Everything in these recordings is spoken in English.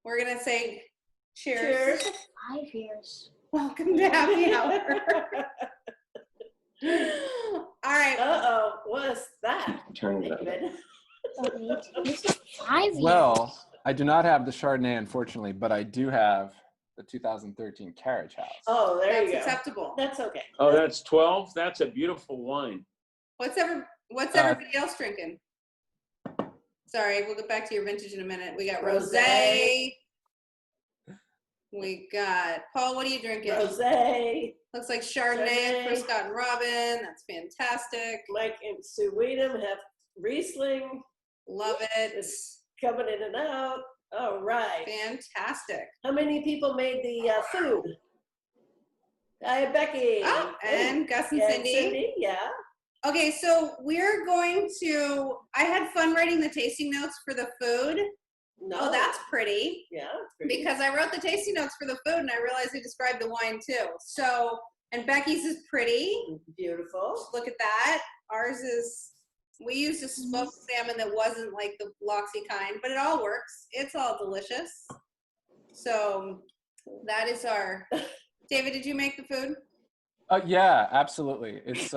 We're going to say cheers. Cheers. 5 years. Welcome to happy hour. All right. Uh-oh, what's that? Turn it up. David? This is 5 years. Well, I do not have the Chardonnay, unfortunately, but I do have the 2013 Carriage House. Oh, there you That's go. acceptable. That's okay. Oh, that's 12? That's a beautiful wine. What's everybody else drinking? Sorry, we'll get back to your vintage in a minute. We got rosé. We got Paul. What are you drinking? Rosé. Looks like Chardonnay for Scott and Robin. That's fantastic. Mike and Sue Weedham have Riesling. Love it. It's coming in and out. All right. Fantastic. How many people made the food? Hi, Becky. Oh, and Gus and Cindy. Cindy, yeah. Okay, so we're going to, I had fun writing the tasting notes for the food. No. Oh, that's pretty. Yeah. Pretty. Because I wrote the tasting notes for the food and I realized I described the wine too. So, and Becky's is pretty. Beautiful. Look at that. Ours is, we used a smoked salmon that wasn't like the Loxy kind, but it all works. It's all delicious. So that is our, David, did you make the food? Yeah, absolutely. It's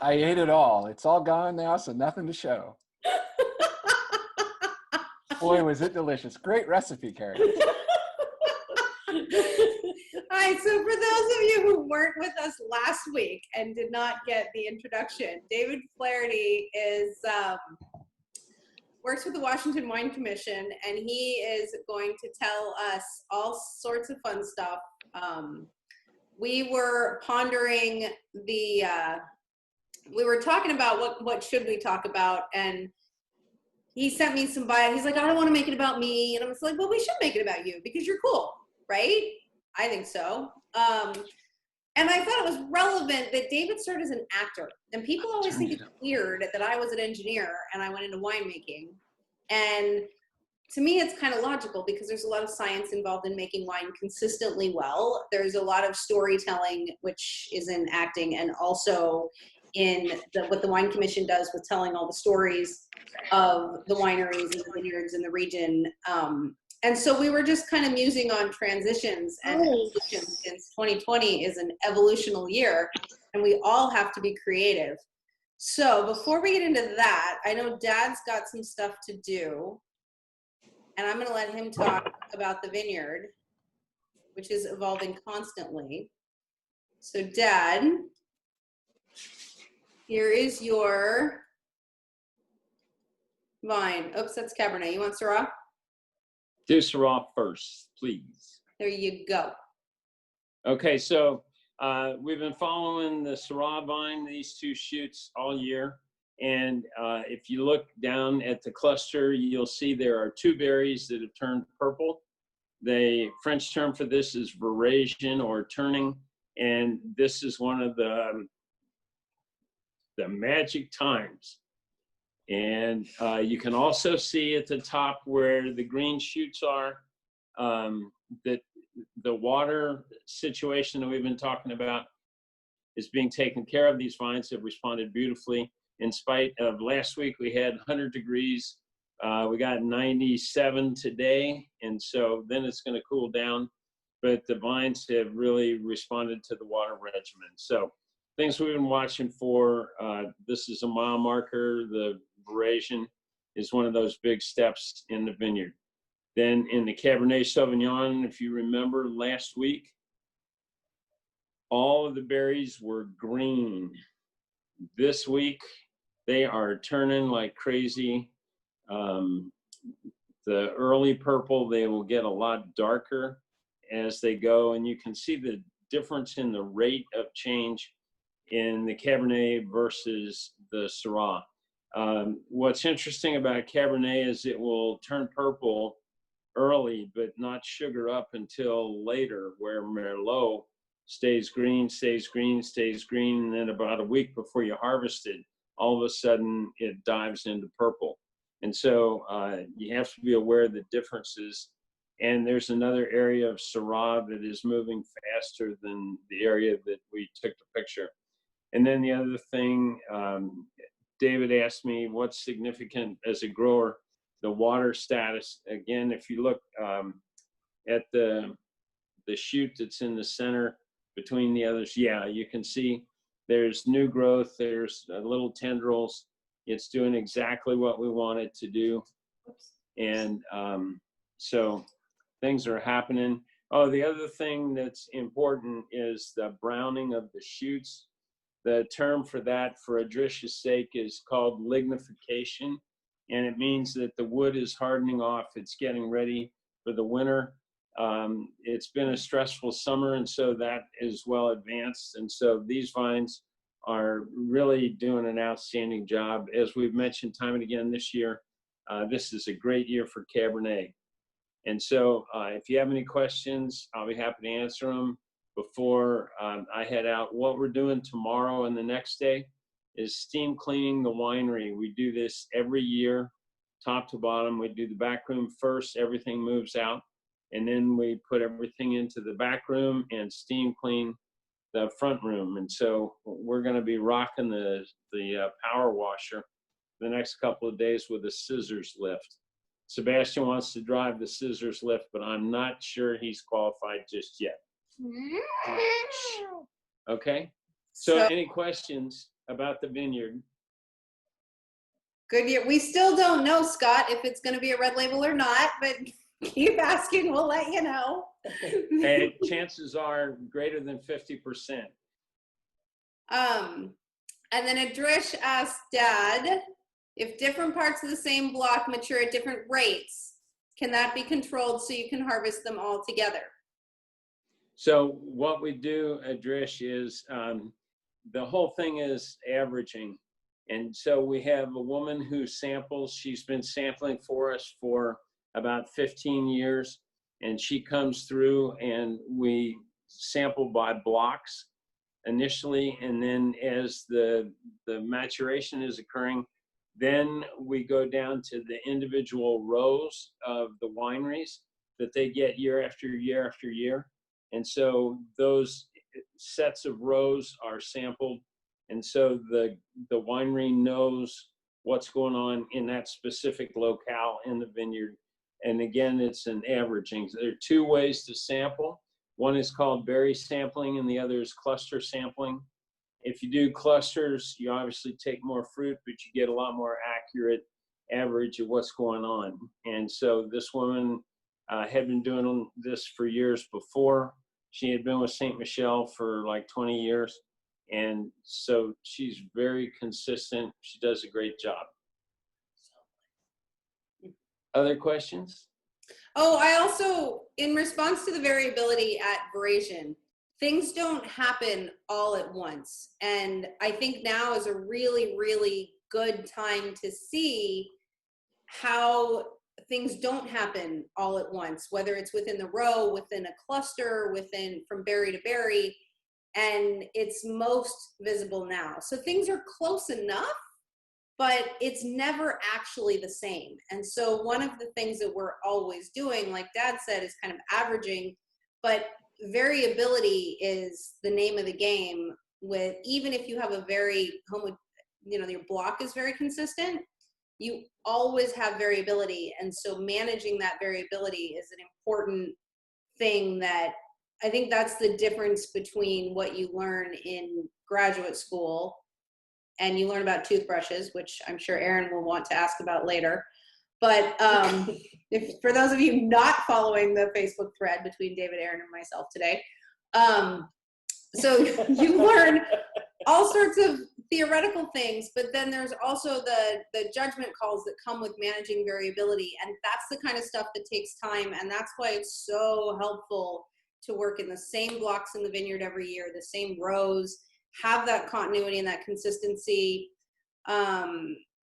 I ate it all. It's all gone now, so nothing to show. Boy, was it delicious. Great recipe, Carrie. All right, so for those of you who weren't with us last week and did not get the introduction, David Flaherty is works with the Washington Wine Commission, and he is going to tell us all sorts of fun stuff. We were pondering we were talking about what should we talk about, and he sent me some bio. He's like, I don't want to make it about me. And I was like, well, we should make it about you because you're cool, right? I think so. And I thought it was relevant that David started as an actor. And people always think it's weird that I was an engineer and I went into winemaking. And to me, it's kind of logical because there's a lot of science involved in making wine consistently well. There's a lot of storytelling, which is in acting, and also in what the Wine Commission does with telling all the stories of the wineries and the vineyards in the region. And so we were just kind of musing on transitions, and evolution, since 2020 is an evolutional year, and we all have to be creative. So before we get into that, I know Dad's got some stuff to do, and I'm going to let him talk about the vineyard, which is evolving constantly. So Dad, here is your vine. Oops, that's Cabernet. You want Syrah? Do Syrah first, please. There you go. Okay, so we've been following the Syrah vine, these two shoots, all year. And if you look down at the cluster, you'll see there are two berries that have turned purple. The French term for this is veraison, or turning. And this is one of the magic times. And you can also see at the top where the green shoots are, that the water situation that we've been talking about is being taken care of. These vines have responded beautifully. In spite of last week, we had 100 degrees. We got 97 today, and so then it's going to cool down. But the vines have really responded to the water regimen. So things we've been watching for, this is a mile marker. The veraison is one of those big steps in the vineyard. Then in the Cabernet Sauvignon, if you remember last week, all of the berries were green. This week, they are turning like crazy. The early purple, they will get a lot darker as they go, and you can see the difference in the rate of change in the Cabernet versus the Syrah. What's interesting about Cabernet is it will turn purple early, but not sugar up until later, where Merlot stays green, stays green, stays green, and then about a week before you harvest it, all of a sudden it dives into purple. And so you have to be aware of the differences. And there's another area of Syrah that is moving faster than the area that we took the picture. And then the other thing, David asked me what's significant as a grower, the water status. Again, if you look at the shoot that's in the center between the others, yeah, you can see there's new growth, there's little tendrils. It's doing exactly what we want it to do. And so things are happening. Oh, the other thing that's important is the browning of the shoots. The term for that, for Adricia's sake, is called lignification. And it means that the wood is hardening off. It's getting ready for the winter. It's been a stressful summer, and so that is well advanced. And so these vines are really doing an outstanding job. As we've mentioned time and again this year, this is a great year for Cabernet. And so if you have any questions, I'll be happy to answer them. Before I head out, what we're doing tomorrow and the next day is steam cleaning the winery. We do this every year, top to bottom. We do the back room first, everything moves out. And then we put everything into the back room and steam clean the front room. And so we're going to be rocking the power washer the next couple of days with a scissors lift. Sebastian wants to drive the scissors lift, but I'm not sure he's qualified just yet. Okay. So any questions about the vineyard? Good year. We still don't know, Scott, if it's going to be a red label or not, but keep asking. We'll let you know. And chances are greater than 50%. And then Adrish asked Dad, if different parts of the same block mature at different rates, can that be controlled so you can harvest them all together? So what we do, Adrish, is the whole thing is averaging. And so we have a woman who samples. She's been sampling for us for about 15 years. And she comes through and we sample by blocks initially. And then as the maturation is occurring, then we go down to the individual rows of the wineries that they get year after year after year. And so those sets of rows are sampled. And so the winery knows what's going on in that specific locale in the vineyard. And again, it's an averaging. There are two ways to sample. One is called berry sampling and the other is cluster sampling. If you do clusters, you obviously take more fruit, but you get a lot more accurate average of what's going on. And so this woman had been doing this for years before. She had been with St. Michel for like 20 years. And so she's very consistent. She does a great job. Other questions? Oh, I also, in response to the variability at Verasion, things don't happen all at once. And I think now is a really, really good time to see how things don't happen all at once, whether it's within the row, within a cluster, within from berry to berry, and it's most visible now. So things are close enough, but it's never actually the same. And so one of the things that we're always doing, like Dad said, is kind of averaging, but variability is the name of the game. With even if you have a very your block is very consistent, you always have variability. And so managing that variability is an important thing that I think that's the difference between what you learn in graduate school and you learn about toothbrushes, which I'm sure Aaron will want to ask about later. But if for those of you not following the Facebook thread between David, Aaron, and myself today, so you learn all sorts of theoretical things, but then there's also the judgment calls that come with managing variability. And that's the kind of stuff that takes time. And that's why it's so helpful to work in the same blocks in the vineyard every year, the same rows, have that continuity and that consistency.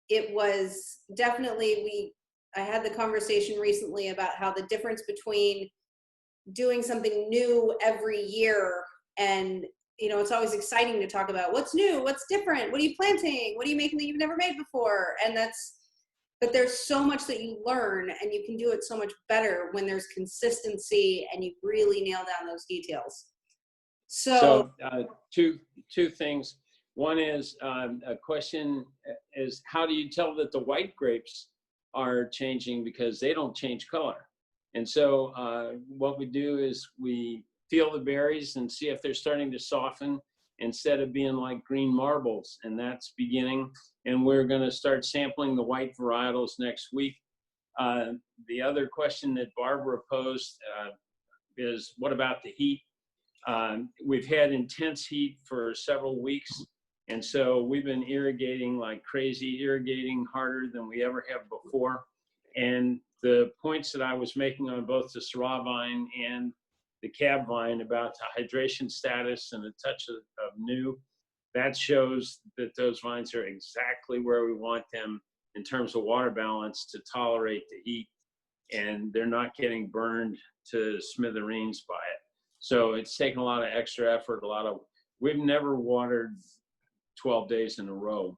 It was definitely, I had the conversation recently about how the difference between doing something new every year and, it's always exciting to talk about what's new, what's different, what are you planting, what are you making that you've never made before? And but there's so much that you learn and you can do it so much better when there's consistency and you really nail down those details. So two things. One is a question is, how do you tell that the white grapes are changing because they don't change color? And so what we do is we feel the berries and see if they're starting to soften instead of being like green marbles, and that's beginning. And we're going to start sampling the white varietals next week. The other question that Barbara posed is, what about the heat? We've had intense heat for several weeks, and so we've been irrigating like crazy, irrigating harder than we ever have before. And the points that I was making on both the Syrah vine and the cab vine about the hydration status and a touch of new, that shows that those vines are exactly where we want them in terms of water balance to tolerate the heat, and they're not getting burned to smithereens by it. So it's taken a lot of extra effort, we've never watered 12 days in a row,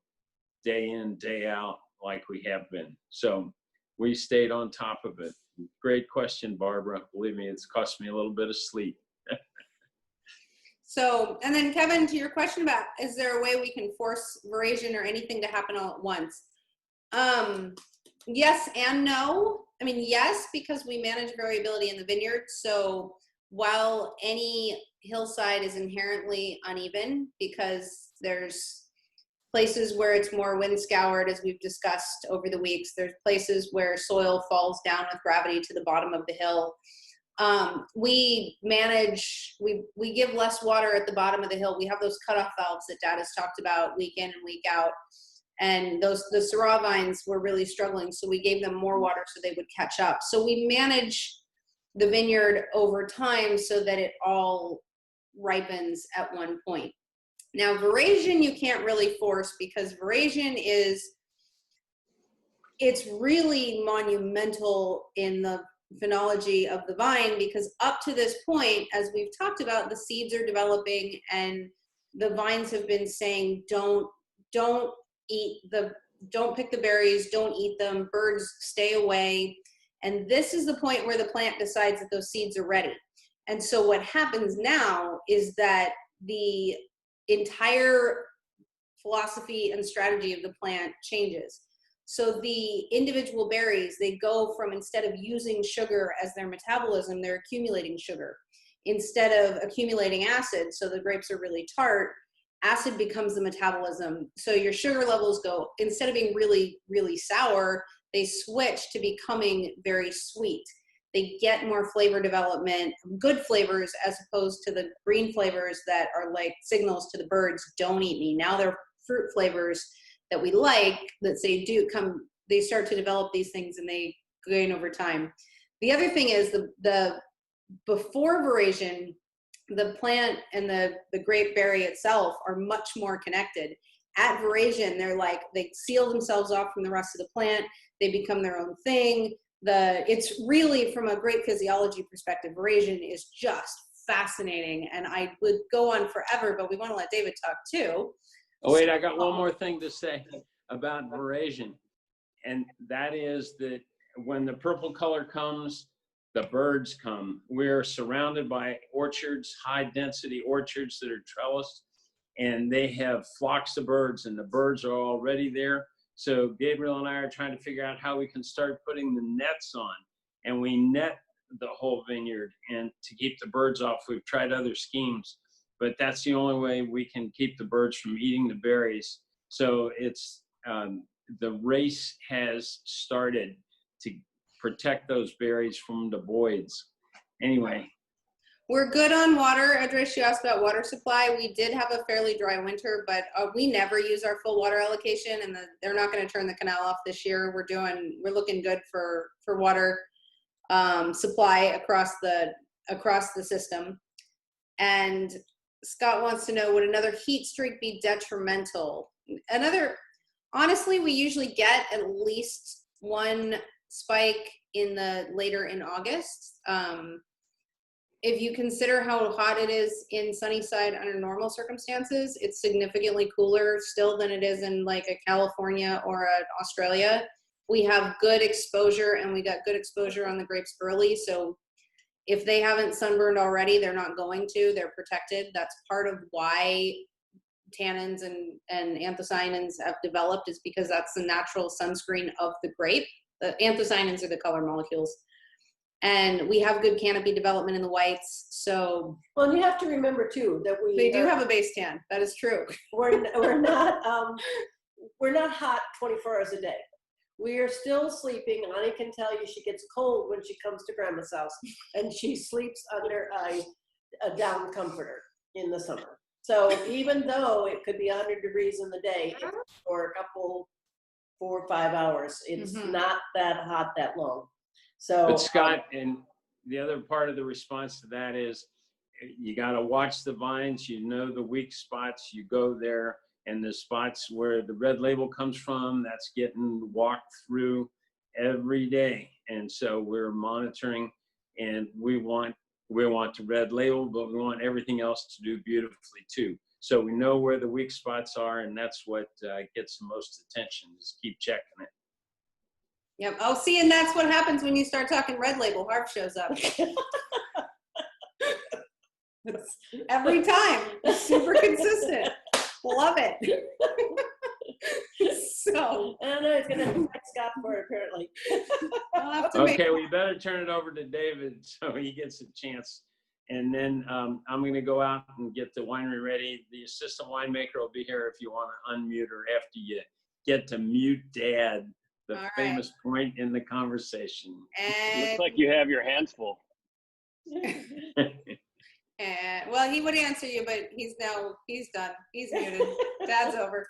day in, day out, like we have been. So we stayed on top of it. Great question, Barbara. Believe me, it's cost me a little bit of sleep. So, and then Kevin, to your question about, is there a way we can force veraison or anything to happen all at once? Yes and no. I mean, yes, because we manage variability in the vineyard. So while any hillside is inherently uneven, because there's places where it's more wind scoured, as we've discussed over the weeks, there's places where soil falls down with gravity to the bottom of the hill. We manage, we give less water at the bottom of the hill. We have those cutoff valves that Dad has talked about week in and week out. And the Syrah vines were really struggling, so we gave them more water so they would catch up. So we manage the vineyard over time so that it all ripens at one point. Now, veraison you can't really force, because veraison it's really monumental in the phenology of the vine, because up to this point, as we've talked about, the seeds are developing and the vines have been saying, don't pick the berries, don't eat them, birds stay away. And this is the point where the plant decides that those seeds are ready. And so what happens now is that the entire philosophy and strategy of the plant changes. So the individual berries, they go from, instead of using sugar as their metabolism, they're accumulating sugar. Instead of accumulating acid, so the grapes are really tart, acid becomes the metabolism. So your sugar levels go, instead of being really, really sour, they switch to becoming very sweet. They get more flavor development, good flavors, as opposed to the green flavors that are like signals to the birds, don't eat me. Now they're fruit flavors that we like, that they start to develop these things and they gain over time. The other thing is the before veraison, the plant and the grape berry itself are much more connected. At veraison, they seal themselves off from the rest of the plant. They become their own thing. It's really, from a grape physiology perspective, veraison is just fascinating, and I would go on forever, but we want to let David talk too. Oh, wait, I got one more thing to say about veraison, and that is that when the purple color comes, the birds come. We're surrounded by orchards, high density orchards that are trellised, and they have flocks of birds, and the birds are already there. So Gabriel and I are trying to figure out how we can start putting the nets on, and we net the whole vineyard, and to keep the birds off. We've tried other schemes, but that's the only way we can keep the birds from eating the berries. So it's the race has started to protect those berries from the voids. Anyway. We're good on water. Adrish, you asked about water supply. We did have a fairly dry winter, but we never use our full water allocation, and they're not going to turn the canal off this year. We're looking good for water supply across the system. And Scott wants to know, would another heat streak be detrimental? Honestly, we usually get at least one spike later in August. If you consider how hot it is in Sunnyside under normal circumstances, it's significantly cooler still than it is in like a California or an Australia. We have good exposure, and we got good exposure on the grapes early. So if they haven't sunburned already, they're not going to. They're protected. That's part of why tannins and anthocyanins have developed is because that's the natural sunscreen of the grape. The anthocyanins are the color molecules. And we have good canopy development in the whites. So Well, and you have to remember too that they do have a base tan. That is true. we're not hot 24 hours a day. We are still sleeping. Ani can tell you she gets cold when she comes to grandma's house, and she sleeps under a down comforter in the summer. So even though it could be 100 degrees in the day, for a couple, 4 or 5 hours, it's not that hot that long. So, But Scott, and the other part of the response to that is you got to watch the vines, you know, the weak spots, you go there, and the spots where the red label comes from, that's getting walked through every day. And so we're monitoring, and we want the red label, but we want everything else to do beautifully too. So we know where the weak spots are, and that's what gets the most attention, is keep checking it. Yep. Oh, see, and that's what happens when you start talking red label. Harv shows up. It's every time. It's super consistent. Love it. So I don't know, it's gonna affect Scott for it, apparently. I'll have to make. Okay, we better turn it over to David so he gets a chance. And then I'm going to go out and get the winery ready. The assistant winemaker will be here if you want to unmute her after you get to mute Dad, the All famous point in the conversation. And, Looks like you have your hands full. and well, he would answer you, but he's done. He's muted. Dad's over.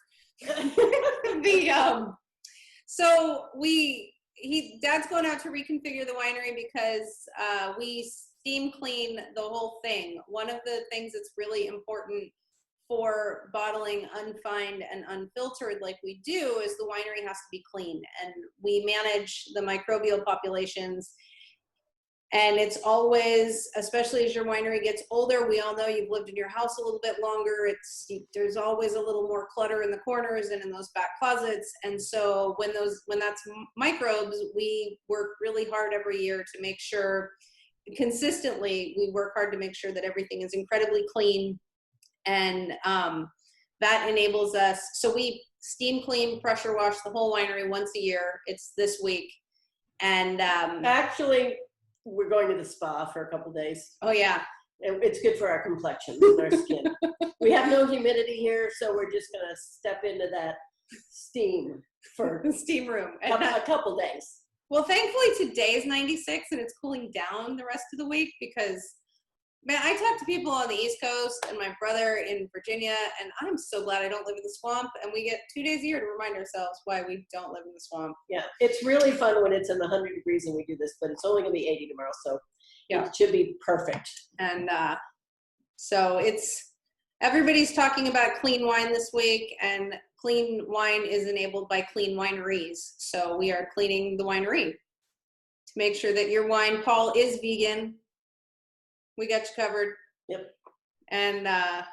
Dad's going out to reconfigure the winery because we steam clean the whole thing. One of the things that's really important for bottling unfined and unfiltered like we do is the winery has to be clean, and we manage the microbial populations. And it's always, especially as your winery gets older, we all know you've lived in your house a little bit longer. There's always a little more clutter in the corners and in those back closets. And so when that's microbes, we work really hard every year to make sure, consistently, we work hard to make sure that everything is incredibly clean. And that enables us, so we steam clean, pressure wash the whole winery once a year. It's this week. And Actually, we're going to the spa for a couple days. oh yeah. It's good for our complexion and our skin. We have no humidity here, so we're just gonna step into that steam for The steam room. a couple days. Well, thankfully today is 96 and it's cooling down the rest of the week because, man, I talk to people on the East Coast and my brother in Virginia, and I'm so glad I don't live in the swamp. And we get 2 days a year to remind ourselves why we don't live in the swamp. Yeah, it's really fun when it's in the 100 degrees and we do this, but it's only gonna be 80 tomorrow, so Yeah. it should be perfect. And so everybody's talking about clean wine this week, and clean wine is enabled by clean wineries. So we are cleaning the winery to make sure that your wine, Paul, is vegan. We got you covered. Yep. And I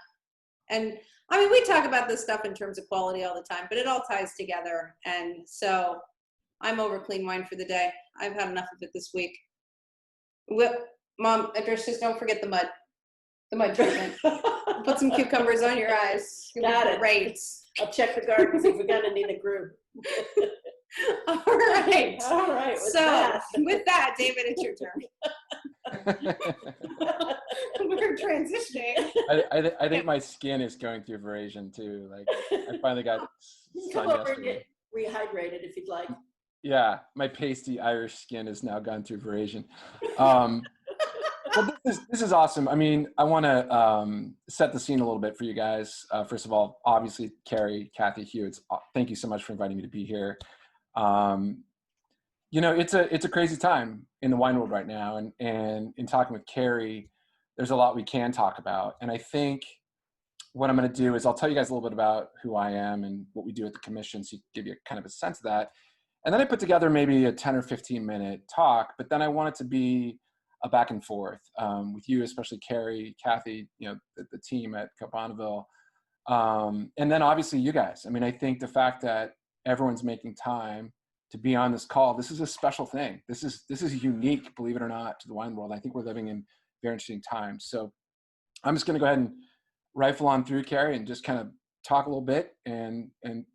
mean, we talk about this stuff in terms of quality all the time, but it all ties together. And so I'm over clean wine for the day. I've had enough of it this week. Mom, just don't forget the mud treatment. Put some cucumbers on your eyes. Got it. Great. I'll check the garden, see if we're gonna need a groove. All right. All right, With that, David, it's your turn. We're transitioning. I think my skin is going through verasion too. Like I finally got sun Come over and yesterday. get rehydrated if you'd like. Yeah, my pasty Irish skin has now gone through verasion. Well, this is awesome. I mean, I want to set the scene a little bit for you guys. First of all, obviously, Carrie, Kathy, Hugh, thank you so much for inviting me to be here. You know, it's a crazy time in the wine world right now, and in talking with Carrie, there's a lot we can talk about. And I think what I'm going to do is I'll tell you guys a little bit about who I am and what we do at the commission, so you can give you kind of a sense of that. And then I put together maybe a 10 or 15 minute talk, but then I want it to be a back and forth with you, especially Carrie, Kathy, you know, the team at Cote Bonneville. And then obviously you guys. I mean, I think the fact that everyone's making time to be on this call, this is a special thing. This is unique, believe it or not, to the wine world. I think we're living in very interesting times. So I'm just going to go ahead and rifle on through, Carrie, and just kind of talk a little bit, and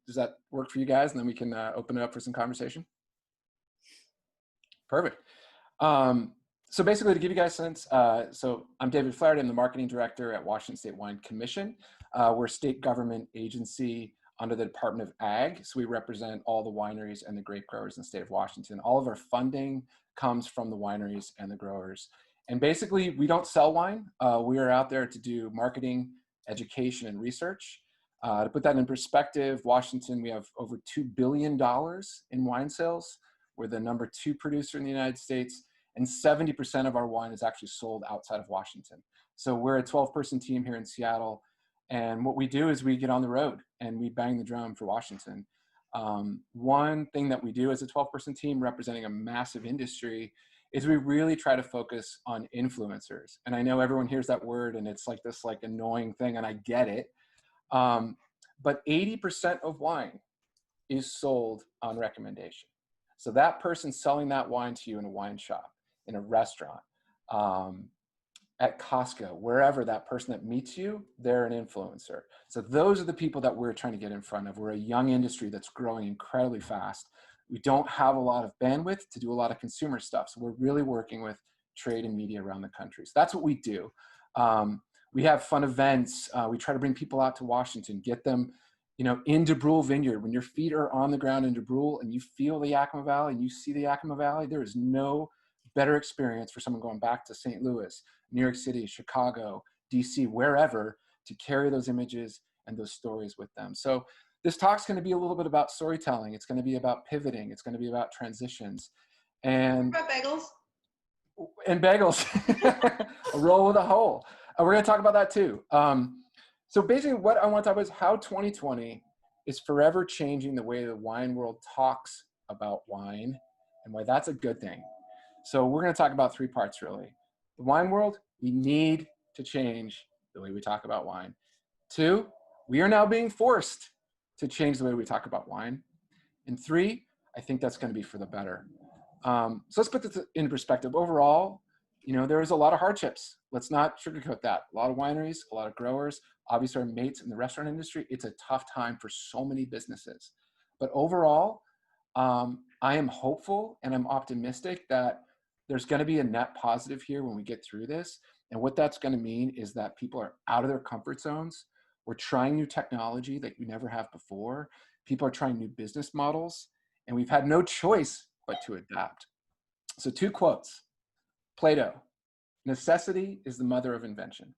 does that work for you guys? And then we can open it up for some conversation. Perfect. So basically, to give you guys a sense, so I'm David Flaherty. I'm the marketing director at Washington State Wine Commission. We're a state government agency under the Department of Ag. So we represent all the wineries and the grape growers in the state of Washington. All of our funding comes from the wineries and the growers. And basically, we don't sell wine. We are out there to do marketing, education, and research. To put that in perspective, Washington, we have over $2 billion in wine sales. We're the #2 producer in the United States, and 70% of our wine is actually sold outside of Washington. So we're a 12-person team here in Seattle. And what we do is we get on the road and we bang the drum for Washington. One thing that we do as a 12-person team representing a massive industry is we really try to focus on influencers. And I know everyone hears that word and it's like this like annoying thing, and I get it. But 80% of wine is sold on recommendation. So that person selling that wine to you in a wine shop, in a restaurant, at Costco, wherever that person that meets you, they're an influencer. So those are the people that we're trying to get in front of. We're a young industry that's growing incredibly fast. We don't have a lot of bandwidth to do a lot of consumer stuff. So we're really working with trade and media around the country. So that's what we do. We have fun events. We try to bring people out to Washington, get them, in DeBrule Vineyard. When your feet are on the ground in DeBrule and you feel the Yakima Valley and you see the Yakima Valley, there is no better experience for someone going back to St. Louis, New York City, Chicago, DC, wherever, to carry those images and those stories with them. So this talk's going to be a little bit about storytelling. It's going to be about pivoting. It's going to be about transitions. And What about bagels? And bagels. A roll with a hole. We're going to talk about that too. So basically what I want to talk about is how 2020 is forever changing the way the wine world talks about wine and why that's a good thing. So we're going to talk about 3 parts really. The wine world, we need to change the way we talk about wine. 2, we are now being forced to change the way we talk about wine. And 3, I think that's going to be for the better. So let's put this in perspective. Overall, there is a lot of hardships. Let's not sugarcoat that. A lot of wineries, a lot of growers, obviously our mates in the restaurant industry, it's a tough time for so many businesses. But overall, I am hopeful and I'm optimistic that there's going to be a net positive here when we get through this. And what that's going to mean is that people are out of their comfort zones. We're trying new technology like we never have before. People are trying new business models, and we've had no choice but to adapt. So 2 quotes. Plato, necessity is the mother of invention.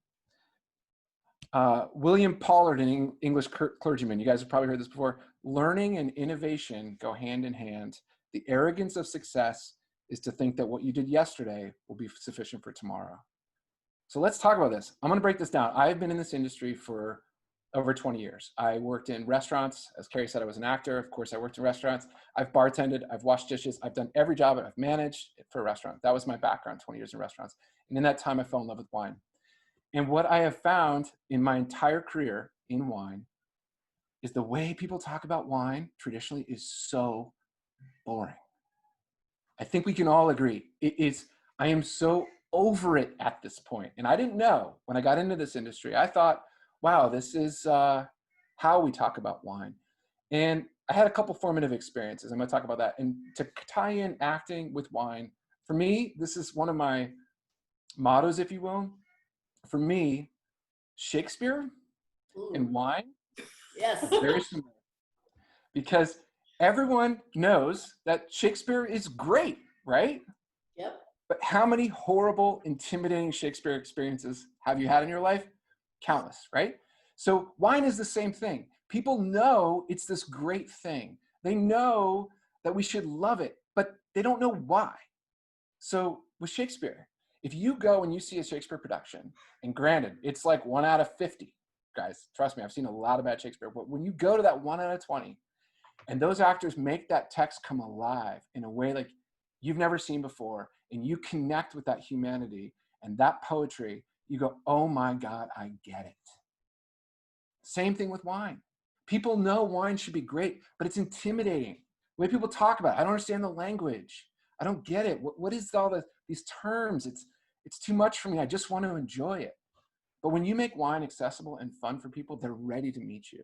William Pollard, an English clergyman, you guys have probably heard this before. Learning and innovation go hand in hand. The arrogance of success is to think that what you did yesterday will be sufficient for tomorrow. So let's talk about this. I'm going to break this down. I've been in this industry for over 20 years. I worked in restaurants. As Carrie said, I was an actor. Of course, I worked in restaurants. I've bartended. I've washed dishes. I've done every job I've managed for a restaurant. That was my background, 20 years in restaurants. And in that time, I fell in love with wine. And what I have found in my entire career in wine is the way people talk about wine traditionally is so boring. I think we can all agree. I am so over it at this point. And I didn't know when I got into this industry. I thought, wow, this is how we talk about wine. And I had a couple formative experiences. I'm going to talk about that. And to tie in acting with wine, for me, this is one of my mottos, if you will. For me, Shakespeare and wine, Yes. very similar. Because everyone knows that Shakespeare is great, right? Yep. But how many horrible, intimidating Shakespeare experiences have you had in your life? Countless, right? So wine is the same thing. People know it's this great thing. They know that we should love it, but they don't know why. So with Shakespeare, if you go and you see a Shakespeare production, and granted, it's like 1 out of 50, guys, trust me, I've seen a lot of bad Shakespeare, but when you go to that 1 out of 20, and those actors make that text come alive in a way like you've never seen before, and you connect with that humanity and that poetry, you go, oh my God, I get it. Same thing with wine. People know wine should be great, but it's intimidating. The way people talk about it, I don't understand the language. I don't get it. What is all these terms? It's too much for me. I just want to enjoy it. But when you make wine accessible and fun for people, they're ready to meet you.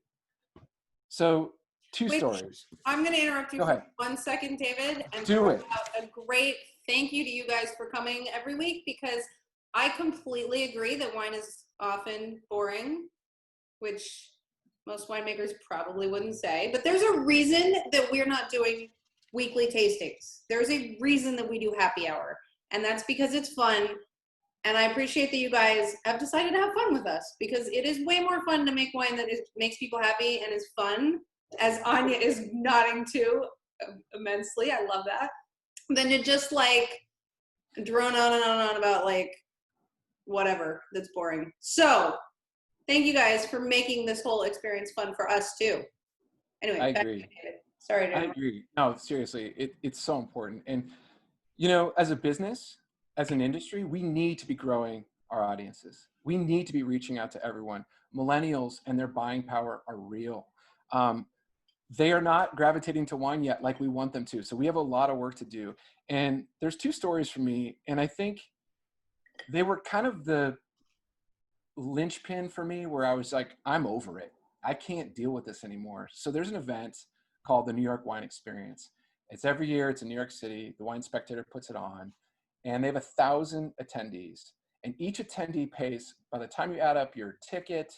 So two Wait, stories. I'm going to interrupt you Go for ahead. 1 second, David, and Do throw it. out a great thank you to you guys for coming every week, because I completely agree that wine is often boring, which most winemakers probably wouldn't say. But there's a reason that we're not doing weekly tastings. There's a reason that we do happy hour, and that's because it's fun. And I appreciate that you guys have decided to have fun with us, because it is way more fun to make wine that makes people happy and is fun, as Anya is nodding to immensely. I love that. Than to just like drone on and on and on about like whatever that's boring. So thank you guys for making this whole experience fun for us too. Anyway, I back to agree. you, David. Sorry to I interrupt. agree. No, seriously, it's so important. And, you know, as a business, as an industry, we need to be growing our audiences. We need to be reaching out to everyone. Millennials and their buying power are real. They are not gravitating to wine yet like we want them to. So we have a lot of work to do. And there's two stories for me. And I think they were kind of the linchpin for me where I was like, I'm over it. I can't deal with this anymore. So there's an event called the New York Wine Experience. It's every year. It's in New York City. The Wine Spectator puts it on, and they have 1,000 attendees. And each attendee pays, by the time you add up your ticket,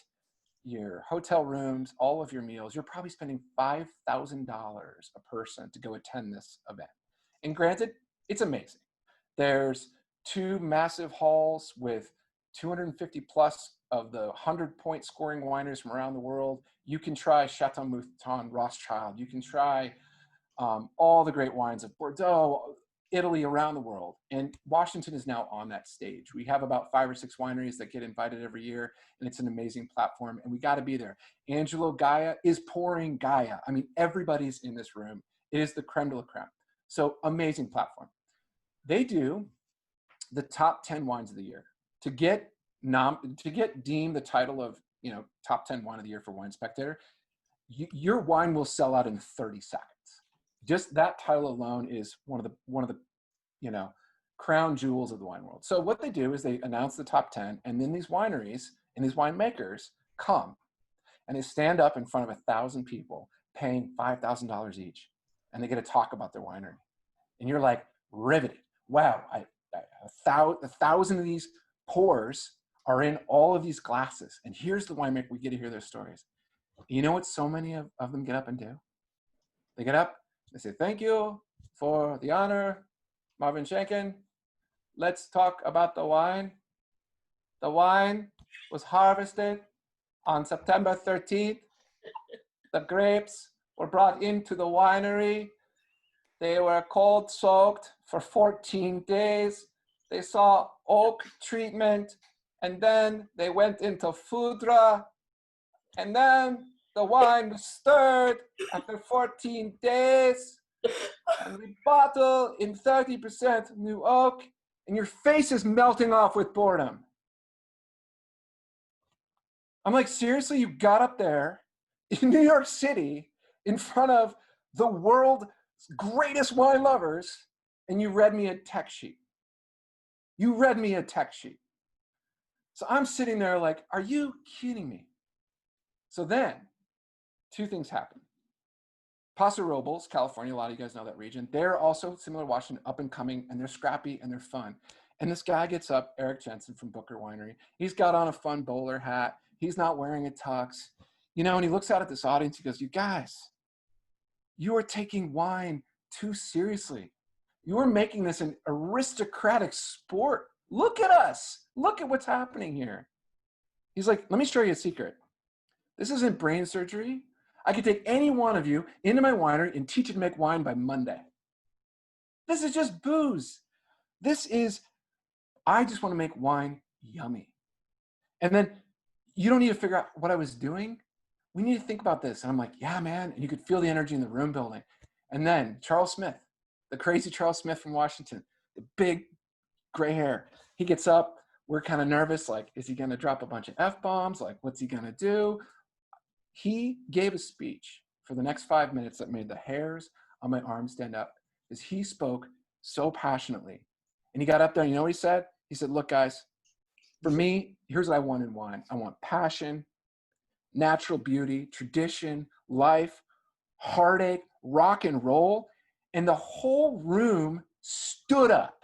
your hotel rooms, all of your meals, you're probably spending $5,000 a person to go attend this event. And granted, it's amazing. There's 2 massive halls with 250 plus of the 100-point scoring wineries from around the world. You can try Chateau Mouton Rothschild. You can try all the great wines of Bordeaux, Italy, around the world. And Washington is now on that stage. We have about 5 or 6 wineries that get invited every year, and it's an amazing platform, and we got to be there. Angelo Gaia is pouring Gaia. I mean, everybody's in this room. It is the creme de la creme. So amazing platform. They do the top 10 wines of the year. To get deemed the title of, you know, top 10 wine of the year for Wine Spectator, your wine will sell out in 30 seconds. Just that title alone is one of the you know, crown jewels of the wine world. So what they do is they announce the top 10, and then these wineries and these winemakers come and they stand up in front of 1,000 people paying $5,000 each, and they get to talk about their winery. And you're like riveted. Wow, 1,000 of these pours are in all of these glasses. And here's the winemaker, we get to hear their stories. You know what so many of them get up and do? They get up, they say, thank you for the honor, Marvin Shankin. Let's talk about the wine. The wine was harvested on September 13th. The grapes were brought into the winery. They were cold soaked for 14 days. They saw oak treatment, and then they went into foudre, and then the wine was stirred after 14 days, and we bottle in 30% new oak, and your face is melting off with boredom. I'm like, seriously, you got up there in New York City in front of the world's greatest wine lovers, and you read me a tech sheet. You read me a tech sheet. So I'm sitting there like, are you kidding me? So then, 2 things happen. Paso Robles, California, a lot of you guys know that region. They're also similar to Washington, up and coming, and they're scrappy and they're fun. And this guy gets up, Eric Jensen from Booker Winery. He's got on a fun bowler hat. He's not wearing a tux. You know, and he looks out at this audience. He goes, you guys, you are taking wine too seriously. You are making this an aristocratic sport. Look at us. Look at what's happening here. He's like, let me show you a secret. This isn't brain surgery. I could take any one of you into my winery and teach you to make wine by Monday. This is just booze. I just want to make wine yummy. And then you don't need to figure out what I was doing. We need to think about this. And I'm like, yeah, man. And you could feel the energy in the room building. And then Charles Smith, the crazy Charles Smith from Washington, the big gray hair, he gets up. We're kind of nervous. Like, is he going to drop a bunch of F-bombs? Like, what's he going to do? He gave a speech for the next 5 minutes that made the hairs on my arm stand up, because he spoke so passionately. And he got up there, and you know what he said? He said, look, guys, for me, here's what I want in wine. I want passion, natural beauty, tradition, life, heartache, rock and roll. And the whole room stood up.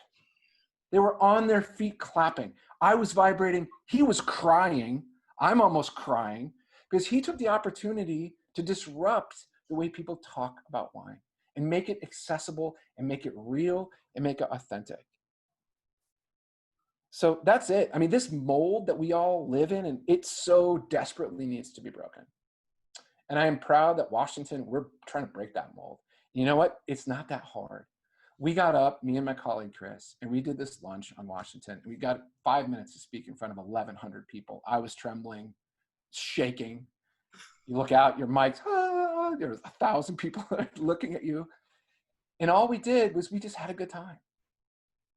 They were on their feet clapping. I was vibrating. He was crying. I'm almost crying because he took the opportunity to disrupt the way people talk about wine and make it accessible and make it real and make it authentic. So that's it. I mean, this mold that we all live in, and it so desperately needs to be broken. And I am proud that Washington, we're trying to break that mold. You know what? It's not that hard. We got up, me and my colleague Chris, and we did this lunch on Washington. We got 5 minutes to speak in front of 1,100 people. I was trembling, shaking. You look out, your mic's, there's 1,000 people looking at you. And all we did was we just had a good time.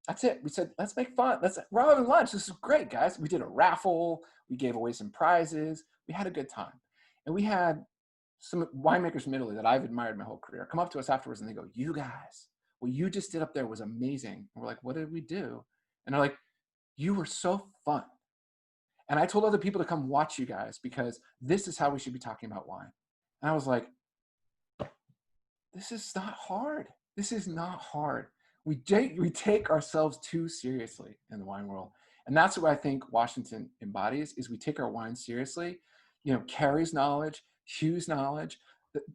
That's it. We said, let's make fun. We're having lunch. This is great, guys. We did a raffle. We gave away some prizes. We had a good time. And we had some winemakers from Italy that I've admired my whole career come up to us afterwards and they go, you guys, what you just did up there was amazing. And we're like, what did we do? And they're like, you were so fun. And I told other people to come watch you guys because this is how we should be talking about wine. And I was like, this is not hard. This is not hard. We take ourselves too seriously in the wine world. And that's what I think Washington embodies, is we take our wine seriously. You know, Carrie's knowledge, Hugh's knowledge.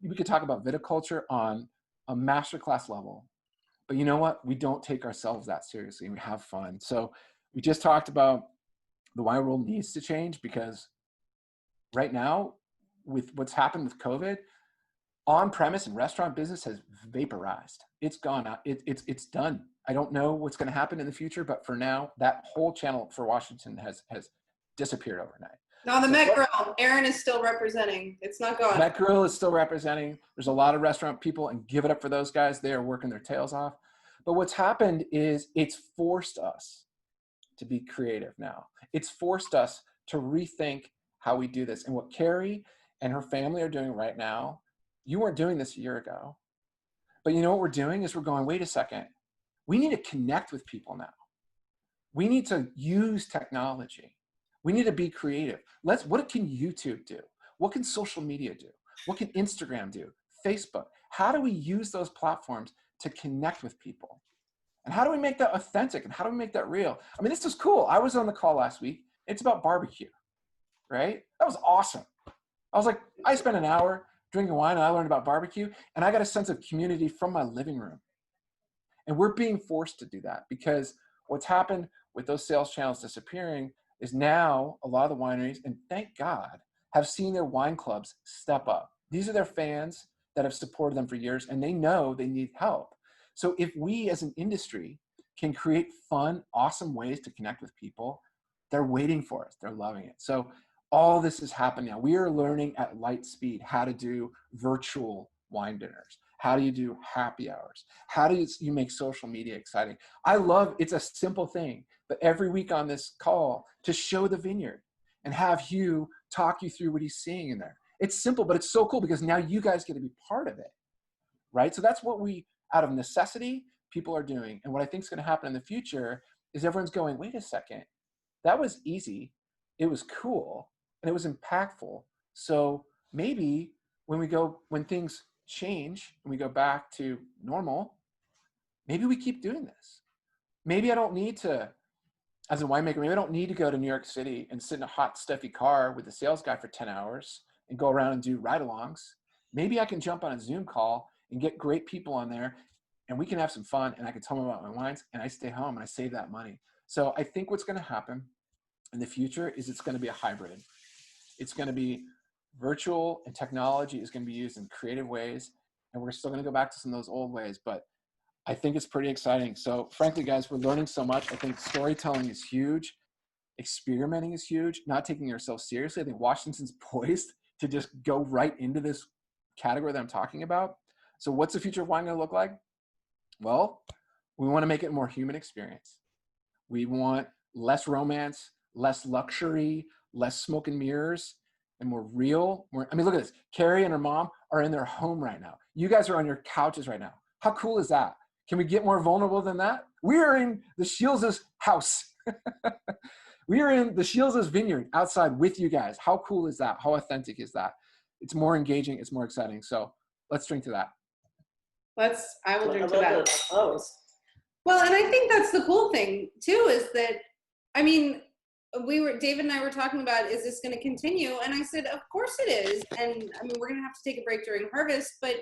We could talk about viticulture on a masterclass level. But you know what? We don't take ourselves that seriously and we have fun. So we just talked about the wine world needs to change because right now, with what's happened with COVID, on-premise and restaurant business has vaporized. It's gone out. It's done. I don't know what's going to happen in the future, but for now, that whole channel for Washington has disappeared overnight. No, the Met Grill, Aaron is still representing. It's not gone. Met Grill is still representing. There's a lot of restaurant people, and give it up for those guys. They are working their tails off. But what's happened is it's forced us to be creative now. It's forced us to rethink how we do this. And what Carrie and her family are doing right now, you weren't doing this a year ago. But you know what we're doing is we're going, wait a second. We need to connect with people now. We need to use technology. We need to be creative. What can YouTube do? What can social media do? What can Instagram do? Facebook? How do we use those platforms to connect with people? And how do we make that authentic? And how do we make that real? I mean, this is cool. I was on the call last week. It's about barbecue, right? That was awesome. I was like, I spent an hour drinking wine and I learned about barbecue and I got a sense of community from my living room. And we're being forced to do that because what's happened with those sales channels disappearing is now a lot of the wineries, and thank God, have seen their wine clubs step up. These are their fans that have supported them for years and they know they need help. So if we as an industry can create fun, awesome ways to connect with people, they're waiting for us. They're loving it. So all this is happening now. We are learning at light speed how to do virtual wine dinners. How do you do happy hours? How do you make social media exciting? I love, it's a simple thing, but every week on this call to show the vineyard and have Hugh talk you through what he's seeing in there. It's simple, but it's so cool because now you guys get to be part of it, right? So that's what we, out of necessity, people are doing. And what I think is going to happen in the future is everyone's going, wait a second, that was easy. It was cool. And it was impactful. So maybe when things change and we go back to normal, maybe we keep doing this. Maybe I don't need to, as a winemaker, maybe I don't need to go to New York City and sit in a hot, stuffy car with the sales guy for 10 hours and go around and do ride-alongs. Maybe I can jump on a Zoom call and get great people on there and we can have some fun and I can tell them about my wines and I stay home and I save that money. So I think what's going to happen in the future is it's going to be a hybrid. It's going to be virtual and technology is going to be used in creative ways. And we're still going to go back to some of those old ways, but I think it's pretty exciting. So frankly, guys, we're learning so much. I think storytelling is huge. Experimenting is huge. Not taking yourself seriously. I think Washington's poised to just go right into this category that I'm talking about. So what's the future of wine going to look like? Well, we want to make it a more human experience. We want less romance, less luxury, less smoke and mirrors, and more real. I mean, look at this. Carrie and her mom are in their home right now. You guys are on your couches right now. How cool is that? Can we get more vulnerable than that? We are in the Shields' house. We are in the Shields' vineyard outside with you guys. How cool is that? How authentic is that? it's more engaging, it's more exciting. So let's drink to that. I will drink to I love that. those. Well, and I think that's the cool thing too, is that, I mean, David and I were talking about, is this going to continue? And I said, of course it is. And I mean, we're going to have to take a break during harvest, but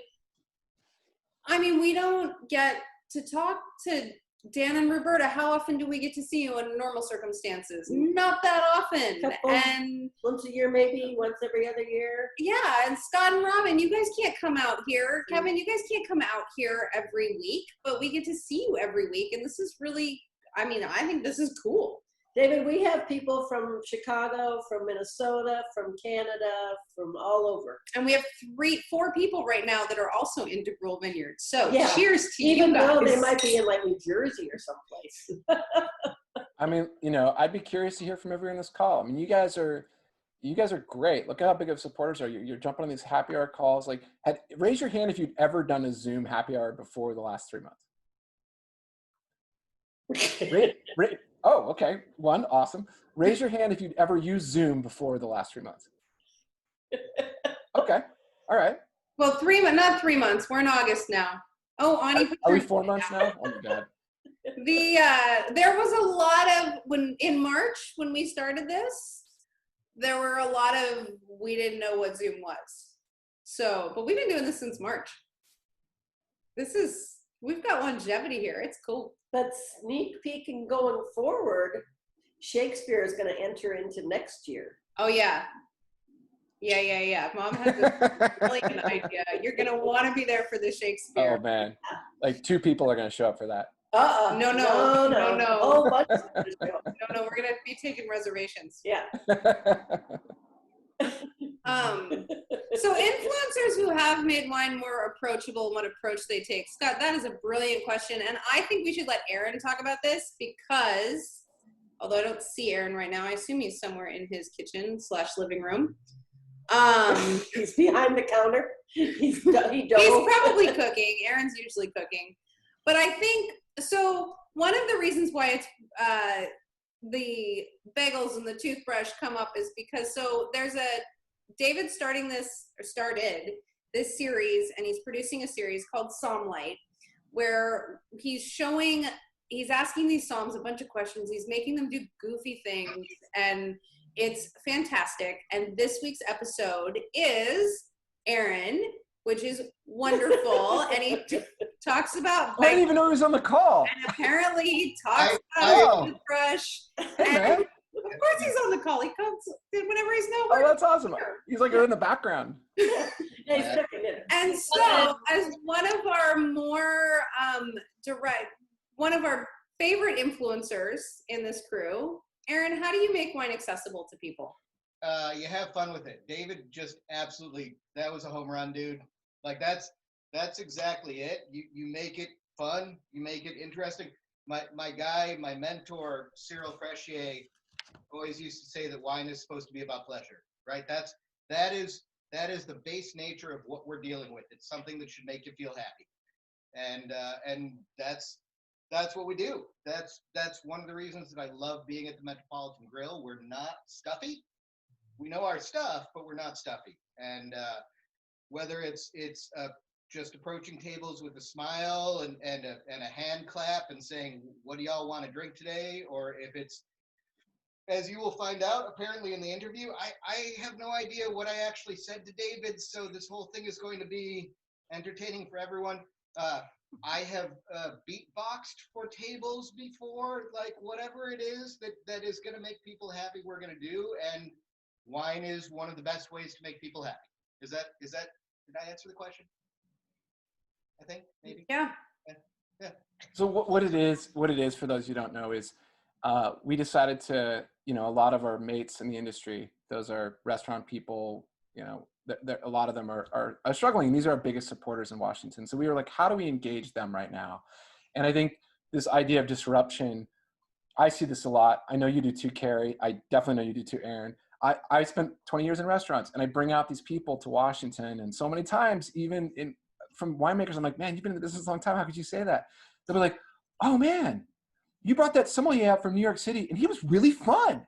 I mean, we don't get to talk to Dan and Roberta. How often do we get to see you in normal circumstances? Not that often. And Once a year, maybe once every other year. yeah, and Scott and Robin, you guys can't come out here. Kevin, you guys can't come out here every week, but we get to see you every week. And this is really, I mean, I think this is cool. David, we have people from Chicago, from Minnesota, from Canada, from all over. And we have 4 people right now that are also into Gruel Vineyards. So Yeah. cheers to Even you guys. though they might be in like New Jersey or someplace. I mean, you know, I'd be curious to hear from everyone on this call. I mean, you guys are great. Look at how big of supporters are you. You're jumping on these happy hour calls. Like, raise your hand if you'd ever done a Zoom happy hour before the last 3 months. Oh, okay. 1, awesome. Raise your hand if you'd ever used Zoom before the last 3 months. Okay. All right. Well, not 3 months. We're in August now. Oh, Ani. Are we 4 months now? Oh my God. There was a lot of, in March, when we started this, there were a lot of, we didn't know what Zoom was. So, but we've been doing this since March. We've got longevity here. It's cool. But sneak peeking going forward, Shakespeare is going to enter into next year. Oh, yeah. Yeah. Mom has a brilliant idea. You're going to want to be there for the Shakespeare. Oh man. Like 2 people are going to show up for that. No. Oh, No, we're going to be taking reservations. Yeah. So influencers who have made wine more approachable, what approach they take. Scott, that is a brilliant question. And I think we should let Aaron talk about this because, although I don't see Aaron right now, I assume he's somewhere in his kitchen/living room. He's behind the counter. He's probably cooking. Aaron's usually cooking. But I think, so one of the reasons why it's the bagels and the toothbrush come up is because, so there's David started this series, and he's producing a series called Psalmlight, where he's asking these psalms a bunch of questions. He's making them do goofy things, and it's fantastic. And this week's episode is Aaron, which is wonderful. And he talks about, I didn't even know he was on the call. and apparently he talks about the toothbrush. Hey, man. Of course he's on the call. He comes whenever he's Oh, nowhere. that's awesome. He's like in the background. Yeah, he's cooking it. And so, as one of our more one of our favorite influencers in this crew, Aaron, how do you make wine accessible to people? You have fun with it. David just absolutely, that was a home run, dude. Like that's exactly it. You make it fun. You make it interesting. My guy, my mentor, Cyril Freshier, always used to say that wine is supposed to be about pleasure, right? That is the base nature of what we're dealing with. It's something that should make you feel happy, and that's what we do. That's one of the reasons that I love being at the Metropolitan Grill. We're not stuffy. We know our stuff, but we're not stuffy. And whether it's just approaching tables with a smile and a hand clap and saying, "What do y'all want to drink today?" Or if it's, as you will find out, apparently in the interview, I have no idea what I actually said to David, so this whole thing is going to be entertaining for everyone. I have beatboxed for tables before, like whatever it is that is going to make people happy, we're going to do, and wine is one of the best ways to make people happy. Is that? Did I answer the question? I think maybe. Yeah. Yeah. So what it is for those who don't know is we decided to, a lot of our mates in the industry, those are restaurant people, a lot of them are struggling. And these are our biggest supporters in Washington. So we were like, how do we engage them right now? And I think this idea of disruption, I see this a lot. I know you do too, Carrie. I definitely know you do too, Aaron. I spent 20 years in restaurants, and I bring out these people to Washington. And so many times, even from winemakers, I'm like, man, you've been in the business a long time. How could you say that? They'll be like, oh man, you brought that sommelier from New York City, and he was really fun.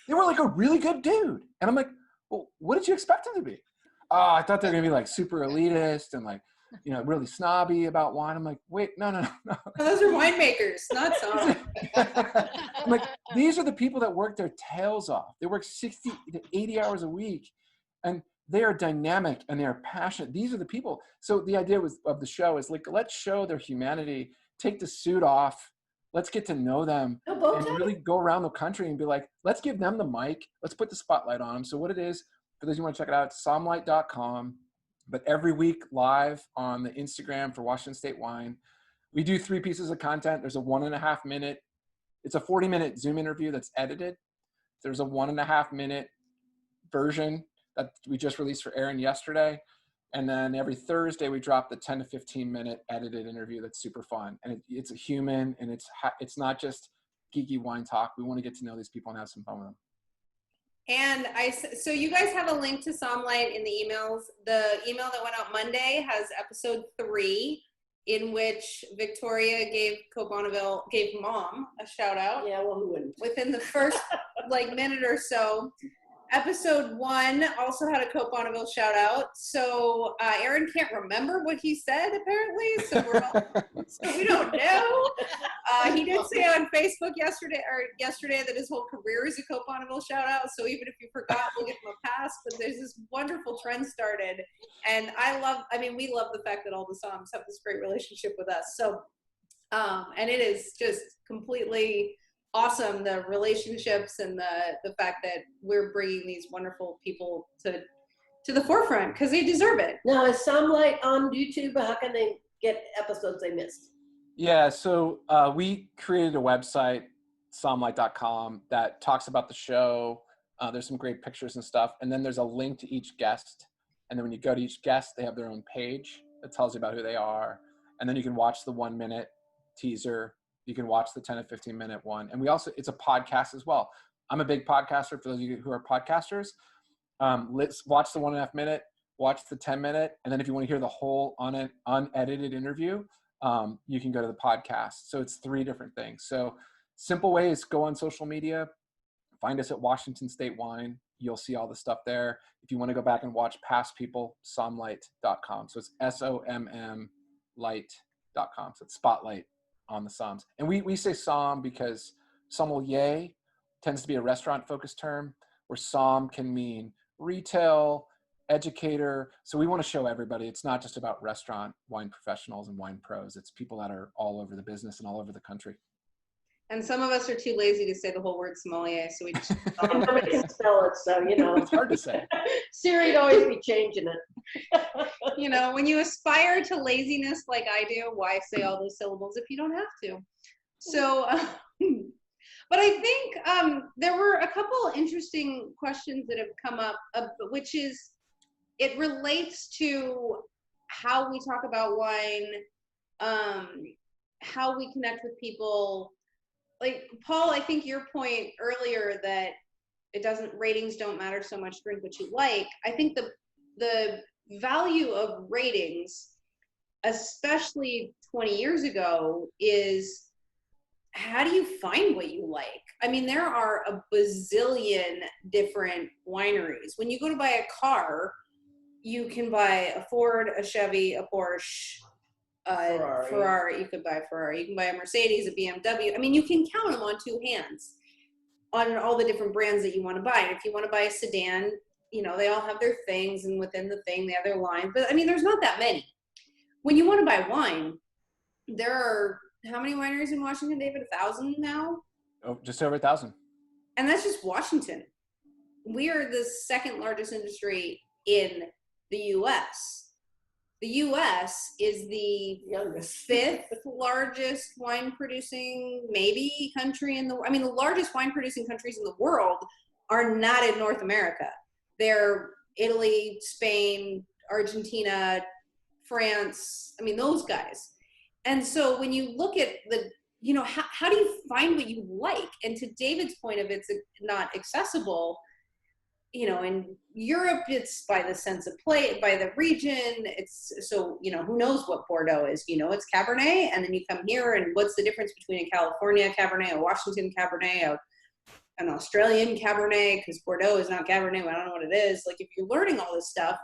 They were like a really good dude. And I'm like, well, what did you expect him to be? oh, I thought they were gonna be like super elitist and like, you know, really snobby about wine. I'm like, wait, no. Those are winemakers, not some. I'm like, these are the people that work their tails off. They work 60 to 80 hours a week, and they are dynamic and they are passionate. These are the people. So the idea of the show is like, let's show their humanity, take the suit off, let's get to know them, No bow and tie? really go around the country and be like, let's give them the mic, let's put the spotlight on them. So what it is, for those who want to check it out, it's somlight.com. But every week live on the Instagram for Washington State Wine, we do 3 pieces of content. There's a 1.5 minute, it's a 40-minute Zoom interview that's edited. There's a 1.5 minute version that we just released for Aaron yesterday. And then every Thursday we drop the 10 to 15 minute edited interview that's super fun. And it's a human, and it's not just geeky wine talk. We want to get to know these people and have some fun with them. And so you guys have a link to Somlight in the emails. The email that went out Monday has episode 3, in which Victoria gave Mom a shout out. Yeah, well, who wouldn't? Within the first minute or so. Episode 1 also had a Cope Bonneville shout out. So Aaron can't remember what he said apparently. So we don't know. He did say on Facebook yesterday that his whole career is a Cope Bonneville shout out. So even if you forgot, we'll give him a pass. But there's this wonderful trend started, and we love the fact that all the Soms have this great relationship with us. So, and it is just completely awesome, the relationships and the fact that we're bringing these wonderful people to the forefront because they deserve it. Now, is Somlight on YouTube? How can they get episodes they missed? Yeah, so we created a website, somlight.com, that talks about the show. There's some great pictures and stuff. And then there's a link to each guest. And then when you go to each guest, they have their own page that tells you about who they are. And then you can watch the 1 minute teaser. You can watch the 10 to 15 minute one. And it's a podcast as well. I'm a big podcaster. For those of you who are podcasters, let's watch the 1.5 minute, watch the 10 minute. And then if you want to hear the whole unedited interview, you can go to the podcast. So it's 3 different things. So simple way is go on social media, find us at Washington State Wine. You'll see all the stuff there. If you want to go back and watch past people, somlight.com. So it's SOMM light.com. So it's spotlight on the Soms. And we say Som because sommelier tends to be a restaurant focused term, where Som can mean retail, educator. So we want to show everybody it's not just about restaurant wine professionals and wine pros. It's people that are all over the business and all over the country. And some of us are too lazy to say the whole word sommelier, so we just Nobody can spell it, so, It's hard to say. Siri'd always be changing it. when you aspire to laziness like I do, why say all those syllables if you don't have to? So, but I think there were a couple interesting questions that have come up, which is, it relates to how we talk about wine, how we connect with people. Like, Paul, I think your point earlier that ratings don't matter so much, drink what you like. I think the value of ratings, especially 20 years ago, is how do you find what you like? I mean, there are a bazillion different wineries. When you go to buy a car, you can buy a Ford, a Chevy, a Porsche, Ferrari. You could buy a Ferrari. You can buy a Mercedes, a BMW. I mean, you can count them on 2 hands on all the different brands that you want to buy. And if you want to buy a sedan, they all have their things, and within the thing, they have their line. But I mean, there's not that many. When you want to buy wine, there are how many wineries in Washington, David? 1,000 now? Oh, just over 1,000. And that's just Washington. We are the 2nd largest industry in the U.S. The U.S. is the Youngest. 5th largest wine producing country in the world. I mean, the largest wine producing countries in the world are not in North America. They're Italy, Spain, Argentina, France. I mean, those guys. And so when you look at how do you find what you like? And to David's point of it's not accessible, in Europe, it's by the sense of play, by the region. It's so, who knows what Bordeaux is? It's Cabernet. And then you come here, and what's the difference between a California Cabernet, a Washington Cabernet, an Australian Cabernet? Because Bordeaux is not Cabernet. I don't know what it is. Like, if you're learning all this stuff,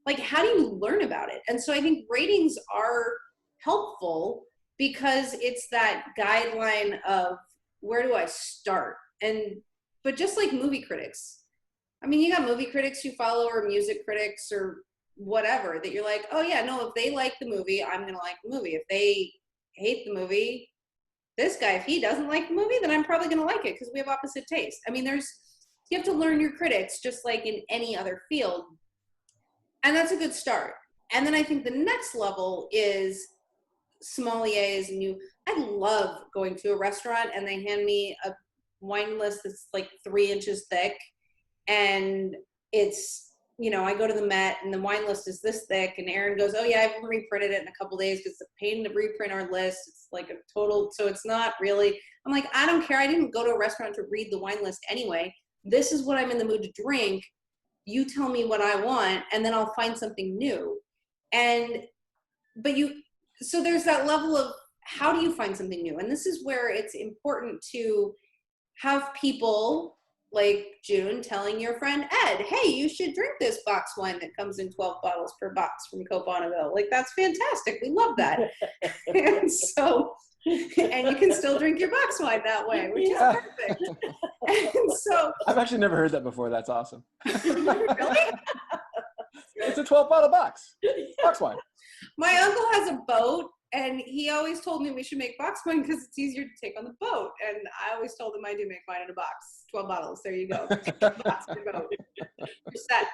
like, how do you learn about it? And so I think ratings are helpful because it's that guideline of where do I start? But just like movie critics, I mean, you got movie critics you follow or music critics or whatever that you're like, oh yeah, no, if they like the movie, I'm going to like the movie. If they hate the movie, this guy, if he doesn't like the movie, then I'm probably going to like it because we have opposite taste. I mean, you have to learn your critics just like in any other field. And that's a good start. And then I think the next level is sommeliers. I love going to a restaurant and they hand me a wine list that's like 3 inches thick. And it's, I go to the Met and the wine list is this thick. And Aaron goes, oh yeah, I've reprinted it in a couple days because it's a pain to reprint our list. It's like a total, so it's not really, I'm like, I don't care. I didn't go to a restaurant to read the wine list anyway. This is what I'm in the mood to drink. You tell me what I want and then I'll find something new. So there's that level of how do you find something new? And this is where it's important to have people like June telling your friend Ed, hey, you should drink this box wine that comes in 12 bottles per box from Cote Bonneville. Like, that's fantastic. We love that. And you can still drink your box wine that way, which is perfect. And so I've actually never heard that before. That's awesome. really? It's a 12-bottle box wine. My uncle has a boat, and he always told me we should make box wine because it's easier to take on the boat. And I always told him I do make wine in a box, 12 bottles. There you go. Box for boat. You're set.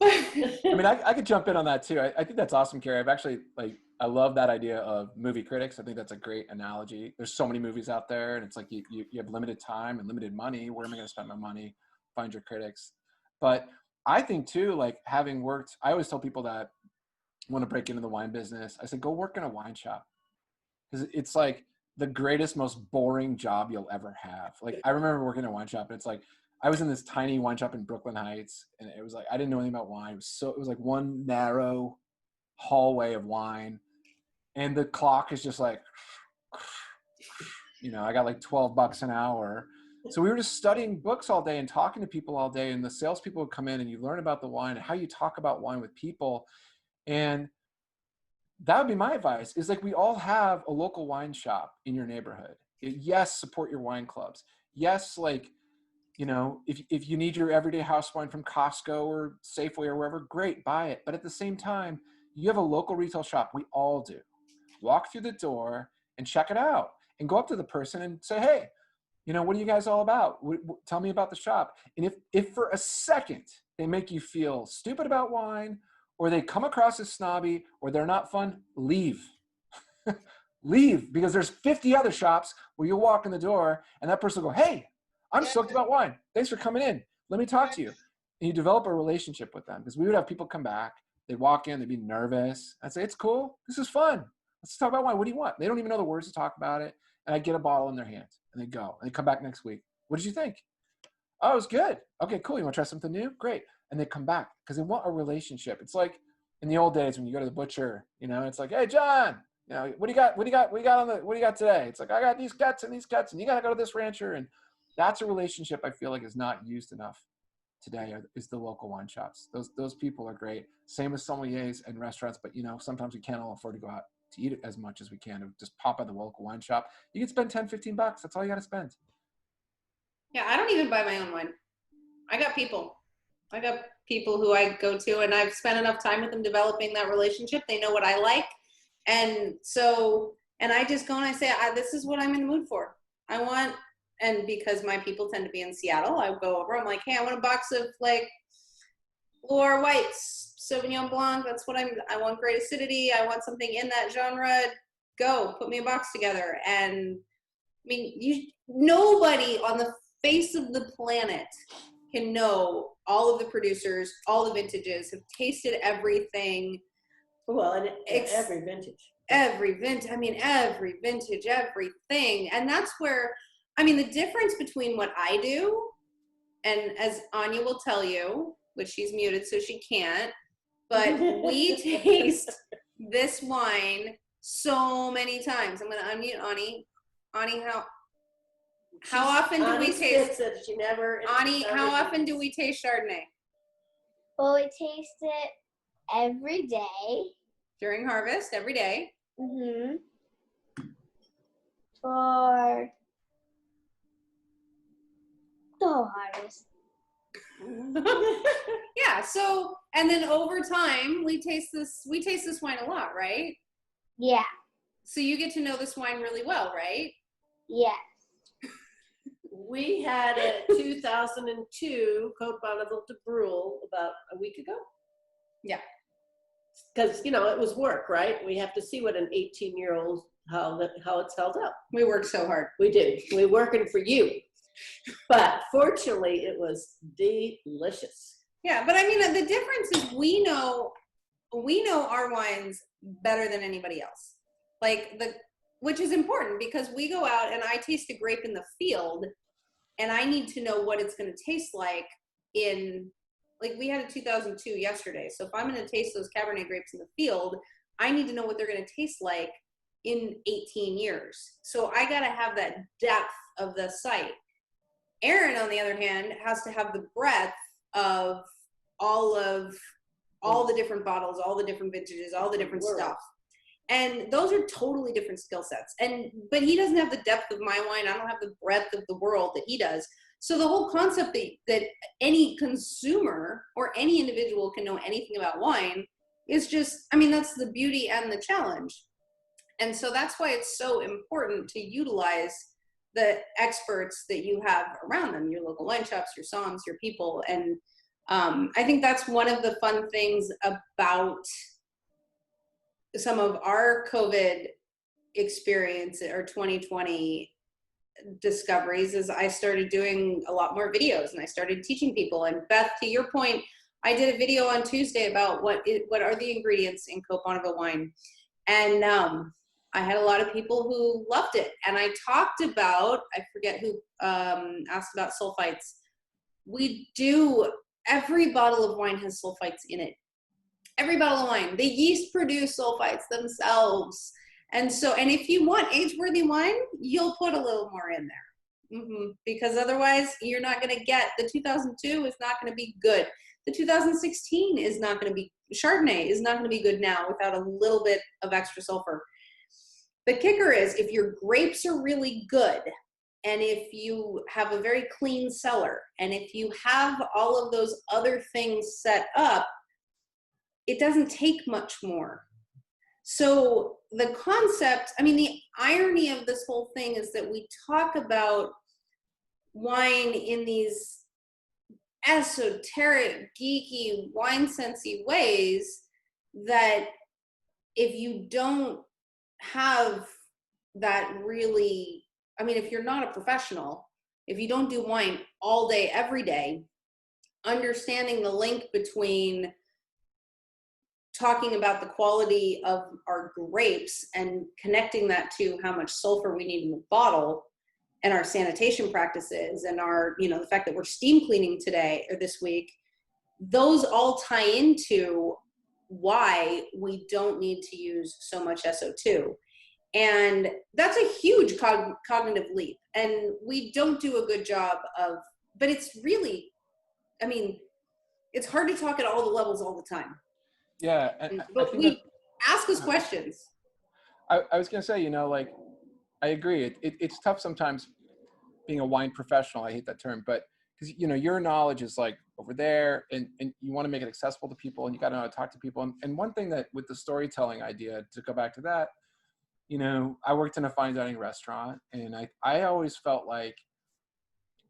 I mean, I could jump in on that too. I think that's awesome, Carrie. I love that idea of movie critics. I think that's a great analogy. There's so many movies out there, and it's like you have limited time and limited money. Where am I going to spend my money? Find your critics. But I think too, like having worked, I always tell people that want to break into the wine business. I said, go work in a wine shop because it's like the greatest, most boring job you'll ever have. Like I remember working in a wine shop, and it's like I was in this tiny wine shop in Brooklyn Heights, and it was like I didn't know anything about wine. It was like one narrow hallway of wine, and the clock is just like, I got like $12 an hour. So we were just studying books all day and talking to people all day, and the salespeople would come in and you learn about the wine and how you talk about wine with people. And that would be my advice is like we all have a local wine shop in your neighborhood. Yes, support your wine clubs. Yes, like, if you need your everyday house wine from Costco or Safeway or wherever, great, buy it. But at the same time, you have a local retail shop. We all do. Walk through the door and check it out and go up to the person and say, hey, what are you guys all about? Tell me about the shop. And if for a second they make you feel stupid about wine, or they come across as snobby, or they're not fun, leave. Leave, because there's 50 other shops where you'll walk in the door and that person will go, hey, I'm stoked about wine. Thanks for coming in. Let me talk to you. And you develop a relationship with them, because we would have people come back. They'd walk in, they'd be nervous. I'd say, it's cool. This is fun. Let's talk about wine. What do you want? They don't even know the words to talk about it. And I'd get a bottle in their hand and they go, and they come back next week. What did you think? Oh, it was good. Okay, cool. You want to try something new? Great. And they come back because they want a relationship. It's like in the old days when you go to the butcher, it's like, hey, John, what do you got? What do you got today? It's like, I got these cuts and you got to go to this rancher. And that's a relationship I feel like is not used enough today, is the local wine shops. Those people are great. Same with sommeliers and restaurants, but sometimes we can't all afford to go out to eat it as much as we can. To just pop at the local wine shop. You can spend $10-15. That's all you got to spend. Yeah, I don't even buy my own wine. I got people who I go to, and I've spent enough time with them developing that relationship. They know what I like. And I just go and I say, this is what I'm in the mood for. And because my people tend to be in Seattle, I go over, I'm like, hey, I want a box of like Loire Whites, Sauvignon Blanc. That's what I want great acidity. I want something in that genre. Go, put me a box together. And I mean, nobody on the face of the planet can know all of the producers, all the vintages, have tasted everything. Well, and every vintage. Every vintage, everything. And that's where, the difference between what I do, and as Anya will tell you, which she's muted so she can't, but we taste this wine so many times. I'm going to unmute Ani. Ani, how often do we taste it? She never. Ani, how often do we taste Chardonnay? Well, we taste it every day. During harvest, every day. Mm-hmm. For the whole harvest. Yeah, so and then over time we taste this wine a lot, right? Yeah. So you get to know this wine really well, right? Yes. We had a 2002 Côte Bonneville de Brule about a week ago. Yeah. Because, you know, it was work, right? We have to see what an 18-year-old, how it's held up. We worked so hard. We did. We're working for you. But fortunately, it was delicious. Yeah, but I mean the difference is we know our wines better than anybody else. Which is important because we go out and I taste a grape in the field and I need to know what it's going to taste like we had a 2002 yesterday. So if I'm going to taste those Cabernet grapes in the field, I need to know what they're going to taste like in 18 years. So I got to have that depth of the site. Aaron, on the other hand, has to have the breadth of all the different bottles, all the different vintages, all the different stuff. And those are totally different skill sets. But he doesn't have the depth of my wine. I don't have the breadth of the world that he does. So the whole concept that any consumer or any individual can know anything about wine is just, I mean, that's the beauty and the challenge. And so that's why it's so important to utilize the experts that you have around them, your local wine shops, your somms, your people. And I think that's one of the fun things about some of our COVID experience or 2020 discoveries is I started doing a lot more videos and I started teaching people. And Beth, to your point, I did a video on Tuesday about what are the ingredients in Côte Bonneville wine. And I had a lot of people who loved it. And I talked about, I forget who asked about sulfites. Every bottle of wine has sulfites in it. Every bottle of wine. The yeast produce sulfites themselves. And if you want age-worthy wine, you'll put a little more in there. Because otherwise, you're not going to get, the 2002 is not going to be good. The 2016 is not going to be, Chardonnay is not going to be good now without a little bit of extra sulfur. The kicker is if your grapes are really good, and if you have a very clean cellar, and if you have all of those other things set up, it doesn't take much more. So the concept, I mean, the irony of this whole thing is that we talk about wine in these esoteric, geeky, wine-sensy ways that if you don't have that really, I mean, if you're not a professional, if you don't do wine all day, every day, understanding the link between talking about the quality of our grapes and connecting that to how much sulfur we need in the bottle and our sanitation practices and our, the fact that we're steam cleaning today or this week, those all tie into why we don't need to use so much SO2. And that's a huge cognitive leap. And we don't do a good job but it's really, I mean, it's hard to talk at all the levels all the time. Yeah. But ask us questions. I was going to say, I agree. It's tough sometimes being a wine professional. I hate that term, but because, your knowledge is like over there and you want to make it accessible to people and you got to know how to talk to people. And one thing that with the storytelling idea, to go back to that, I worked in a fine dining restaurant and I always felt like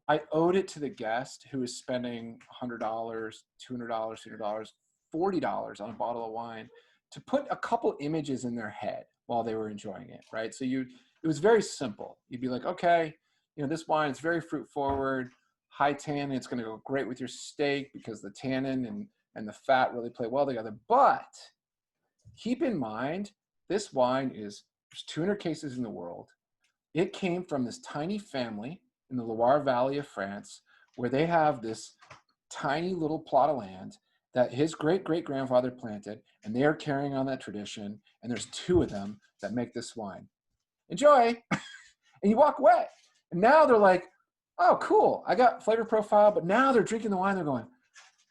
I owed it to the guest who was spending $100, $200, $300, $40 on a bottle of wine to put a couple images in their head while they were enjoying it, right? So it was very simple. You'd be like, okay, this wine is very fruit forward, high tannin. It's going to go great with your steak because the tannin and the fat really play well together. But keep in mind, this wine there's 200 cases in the world. It came from this tiny family in the Loire Valley of France where they have this tiny little plot of land that his great-great-grandfather planted, and they are carrying on that tradition, and there's 2 of them that make this wine. Enjoy! And you walk away. And now they're like, oh, cool, I got flavor profile, but now they're drinking the wine, they're going,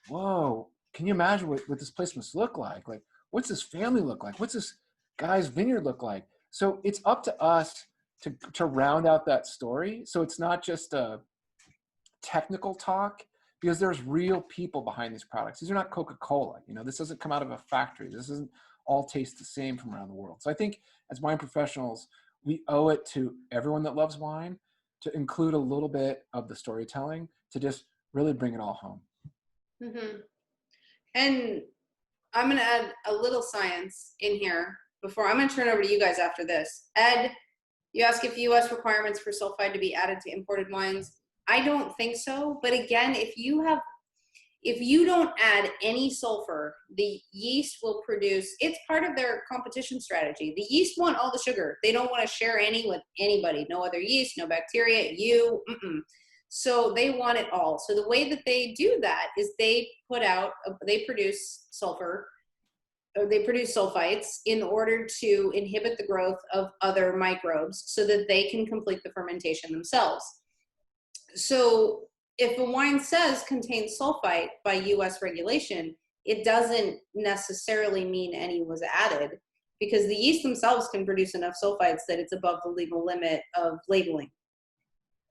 whoa, can you imagine what this place must look like? Like, what's this family look like? What's this guy's vineyard look like? So it's up to us to round out that story. So it's not just a technical talk, because there's real people behind these products. These are not Coca-Cola. You know, this doesn't come out of a factory. This doesn't all taste the same from around the world. So I think as wine professionals, we owe it to everyone that loves wine to include a little bit of the storytelling to just really bring it all home. Mm-hmm. And I'm going to add a little science in here before. I'm going to turn over to you guys after this. Ed, you ask if U.S. requirements for sulfide to be added to imported wines. I don't think so. But again, if you don't add any sulfur, the yeast will produce, it's part of their competition strategy. The yeast want all the sugar. They don't want to share any with anybody. No other yeast, no bacteria, So they want it all. So the way that they do that is they produce sulfur, or they produce sulfites in order to inhibit the growth of other microbes so that they can complete the fermentation themselves. So if a wine says contains sulfite by US regulation, it doesn't necessarily mean any was added, because the yeast themselves can produce enough sulfites that it's above the legal limit of labeling.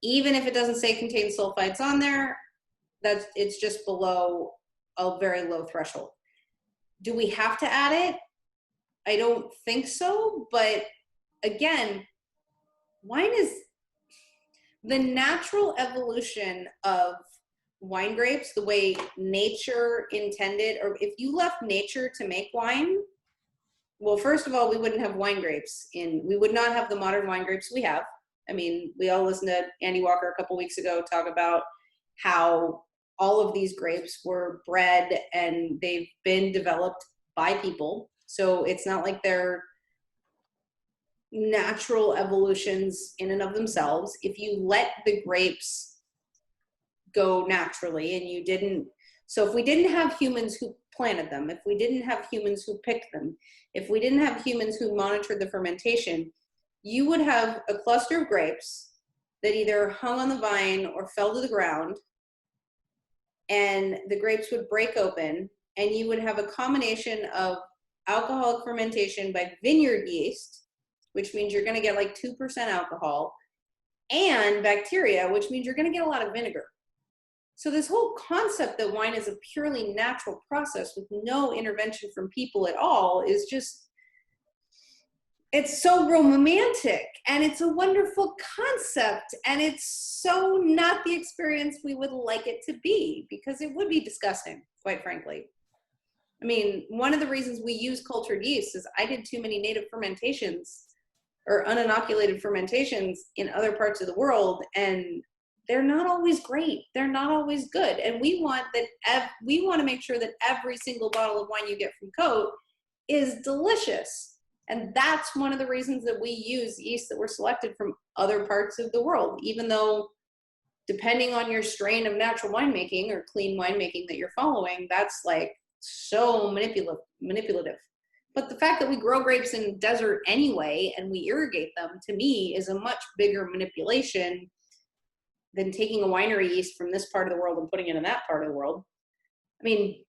Even if it doesn't say contains sulfites on there, it's just below a very low threshold. Do we have to add it? I don't think so, but again, wine is the natural evolution of wine grapes, the way nature intended, or if you left nature to make wine, well, first of all, we wouldn't have wine grapes we would not have the modern wine grapes we have. I mean, we all listened to Andy Walker a couple weeks ago talk about how all of these grapes were bred and they've been developed by people. So it's not like they're natural evolutions in and of themselves. If you let the grapes go naturally and you didn't, so if we didn't have humans who planted them, if we didn't have humans who picked them, if we didn't have humans who monitored the fermentation, you would have a cluster of grapes that either hung on the vine or fell to the ground, and the grapes would break open, and you would have a combination of alcoholic fermentation by vineyard yeast, which means you're going to get like 2% alcohol, and bacteria, which means you're going to get a lot of vinegar. So this whole concept that wine is a purely natural process with no intervention from people at all is just, it's so romantic, and it's a wonderful concept, and it's so not the experience we would like it to be, because it would be disgusting, quite frankly. I mean, one of the reasons we use cultured yeast is I did too many native fermentations or uninoculated fermentations in other parts of the world, and they're not always great. They're not always good. And we want to make sure that every single bottle of wine you get from Cote is delicious. And that's one of the reasons that we use yeast that were selected from other parts of the world, even though depending on your strain of natural winemaking or clean winemaking that you're following, that's like so manipulative. But the fact that we grow grapes in desert anyway and we irrigate them, to me, is a much bigger manipulation than taking a winery yeast from this part of the world and putting it in that part of the world. I mean,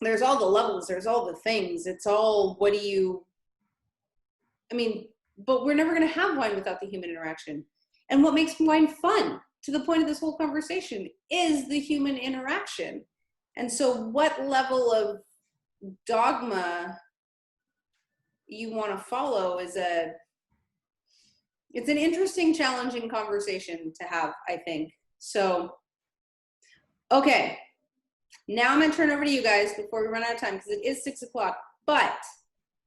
there's all the levels, there's all the things. It's all, but we're never going to have wine without the human interaction. And what makes wine fun, to the point of this whole conversation, is the human interaction. And so what level of dogma you want to follow it's an interesting, challenging conversation to have, I think. So, okay, now I'm going to turn over to you guys before we run out of time, because it is 6 o'clock, but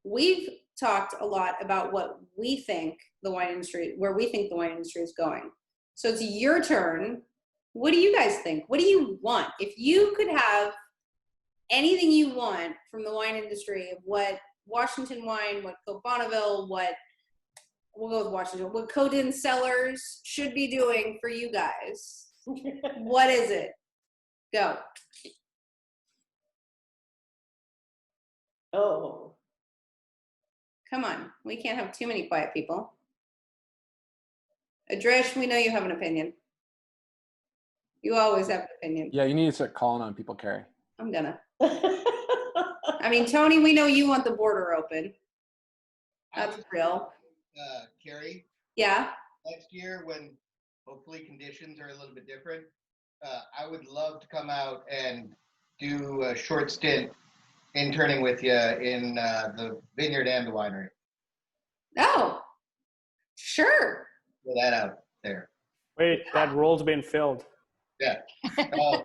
we've talked a lot about what we think where we think the wine industry is going. So it's your turn. What do you guys think? What do you want? If you could have anything you want from the wine industry, of what Washington Wine, what Cote Bonneville, we'll go with Washington, what Codin Cellars should be doing for you guys, what is it? Go. Oh. Come on, we can't have too many quiet people. Adrish, we know you have an opinion. You always have an opinion. Yeah, you need to start calling on people, Carrie. I'm gonna. I mean, Tony, we know you want the border open. I That's would- real. Carrie, Yeah. next year when hopefully conditions are a little bit different, I would love to come out and do a short stint interning with you in the vineyard and the winery. Oh, sure. Throw that out there. Wait, that role's been filled. Yeah. Oh,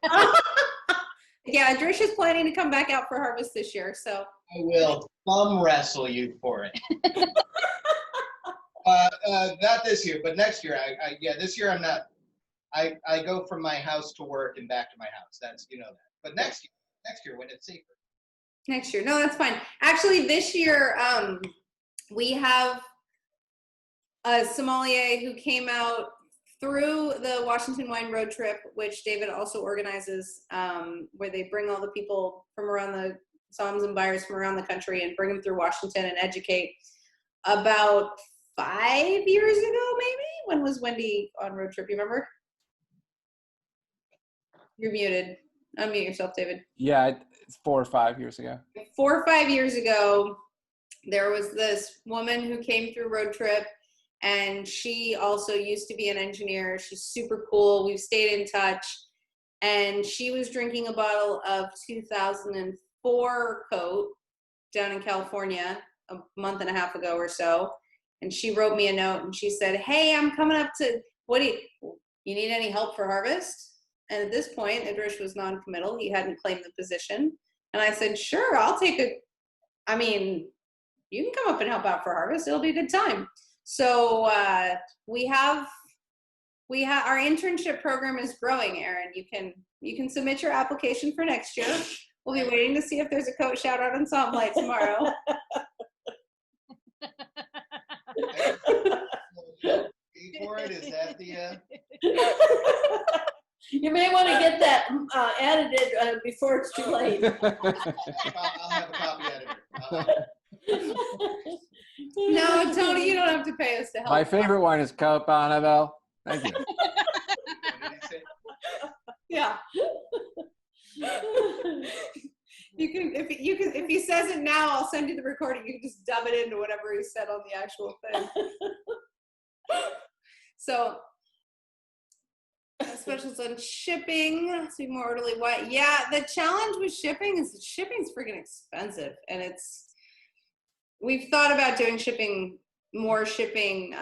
Yeah, Drish is planning to come back out for harvest this year, so I will thumb wrestle you for it. Not this year, but next year. This year I'm not. I go from my house to work and back to my house. That's that. But next year when it's safer. next year. No, that's fine. Actually, this year, we have a sommelier who came out through the Washington Wine Road Trip, which David also organizes, where they bring all the people from around the somms and buyers from around the country and bring them through Washington and educate. About 5 years ago, maybe? When was Wendy on road trip? You remember? You're muted. Unmute yourself, David. Yeah, it's 4 or 5 years ago. 4 or 5 years ago, there was this woman who came through road trip, and she also used to be an engineer. She's super cool. We've stayed in touch, and she was drinking a bottle of 2004 Coat down in California a month and a half ago or so, and she wrote me a note, and she said, "Hey, I'm coming up to, you need any help for harvest?" And at this point, Idrish was non-committal. He hadn't claimed the position. And I said, sure, I'll take you can come up and help out for harvest. It'll be a good time. So we have our internship program is growing, Erin. You can submit your application for next year. We'll be waiting to see if there's a coat shout out on Salt Light tomorrow. Pay for it? Is that the? You may want to get that added in, before it's too late. I'll have a copy editor. No, Tony, you don't have to pay us to help. My favorite wine is Cote Bonneville. Thank you. What did he say? Yeah. If he says it now, I'll send you the recording. You can just dub it into whatever he said on the actual thing. So, specials on shipping. Let's be more orderly. What? Yeah, the challenge with shipping is that shipping's freaking expensive, and we've thought about doing more shipping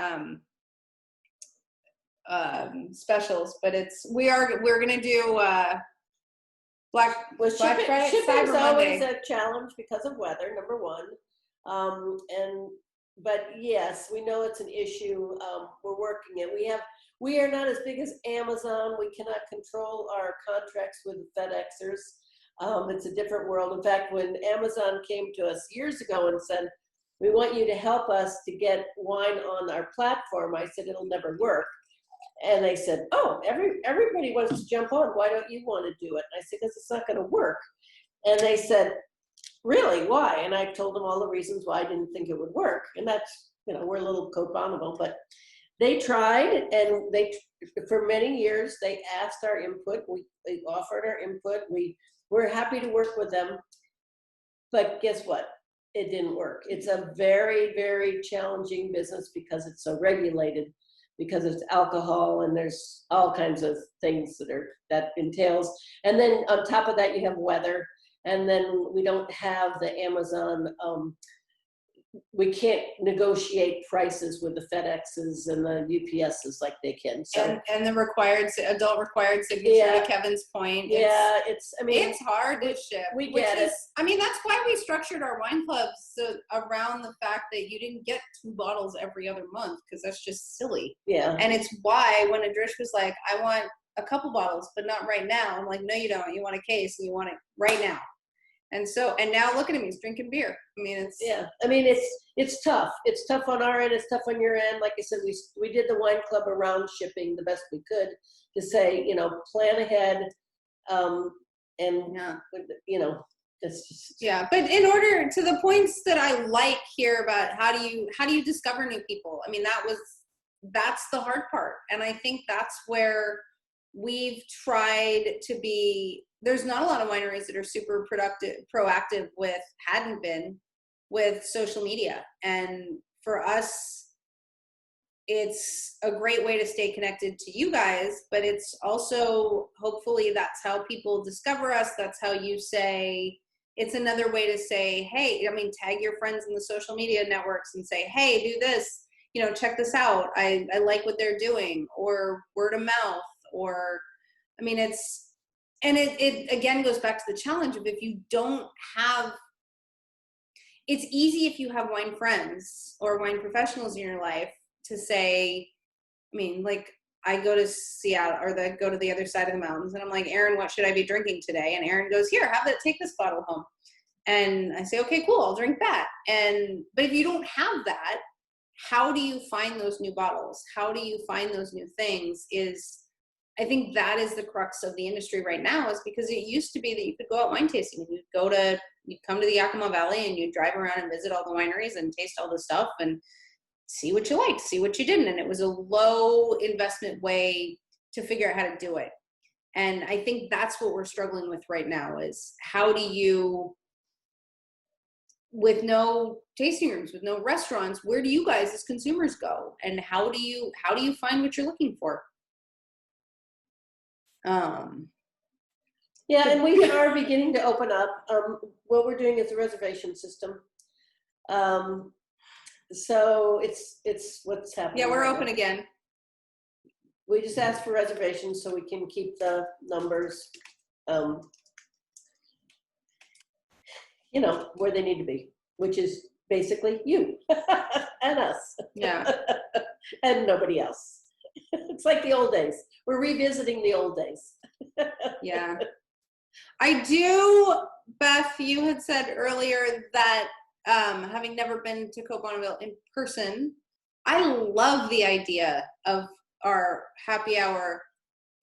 specials, but we're gonna do Black Shipping's Cyber always Monday. a challenge because of weather, number one. But yes, we know it's an issue. We're working it. We are not as big as Amazon. We cannot control our contracts with the FedExers. It's a different world. In fact, when Amazon came to us years ago and said, "We want you to help us to get wine on our platform," I said, "It'll never work." And they said, "Oh, everybody wants to jump on. Why don't you want to do it?" And I said, "Because it's not going to work." And they said, "Really? Why?" And I told them all the reasons why I didn't think it would work. And that's, we're a little Cote Bonneville, but they tried, and for many years, they asked our input. They offered our input. We're happy to work with them. But guess what? It didn't work. It's a very, very challenging business because it's so regulated, because it's alcohol, and there's all kinds of things that entails. And then on top of that, you have weather. And then we don't have the Amazon, we can't negotiate prices with the FedExes and the UPSs like they can. So And the adult required signature, Yeah. to Kevin's point. yeah, it's hard to ship. we get it. That's why we structured our wine clubs around the fact that you didn't get 2 bottles every other month, because that's just silly. Yeah. And it's why when Adrish was like, "I want a couple bottles, but not right now," I'm like, "No, you don't. You want a case, and you want it right now." And now look at him, he's drinking beer. It's tough. It's tough on our end. It's tough on your end. Like I said, we did the wine club around shipping the best we could to say, plan ahead. It's just. Yeah, but in order to the points that I like here about how do you discover new people? That's the hard part. And I think that's where we've tried to be, there's not a lot of wineries that are super proactive hadn't been with social media. And for us, it's a great way to stay connected to you guys, but it's also, hopefully that's how people discover us. That's how you say, it's another way to say, hey, I mean, tag your friends in the social media networks and say, hey, do this, check this out. I like what they're doing, or word of mouth, or, I mean, it again goes back to the challenge of, if you don't have, it's easy if you have wine friends or wine professionals in your life to say, I mean, like, I go to Seattle, or go to the other side of the mountains, and I'm like, Erin, what should I be drinking today? And Erin goes, here, take this bottle home. And I say, okay, cool, I'll drink that. But if you don't have that, how do you find those new bottles? How do you find those new things? I think that is the crux of the industry right now, is because it used to be that you could go out wine tasting, and you'd come to the Yakima Valley, and you'd drive around and visit all the wineries and taste all the stuff and see what you liked, see what you didn't. And it was a low investment way to figure out how to do it. And I think that's what we're struggling with right now, is how do you, with no tasting rooms, with no restaurants, where do you guys as consumers go? And how do you find what you're looking for? Yeah, and we are beginning to open up. What we're doing is a reservation system. So it's what's happening. Yeah, we're right open now. again. We just asked for reservations so we can keep the numbers, where they need to be, which is basically you and us. Yeah. And nobody else. It's like the old days. We're revisiting the old days. Yeah. I do, Beth, you had said earlier that having never been to Cote Bonneville in person, I love the idea of our happy hour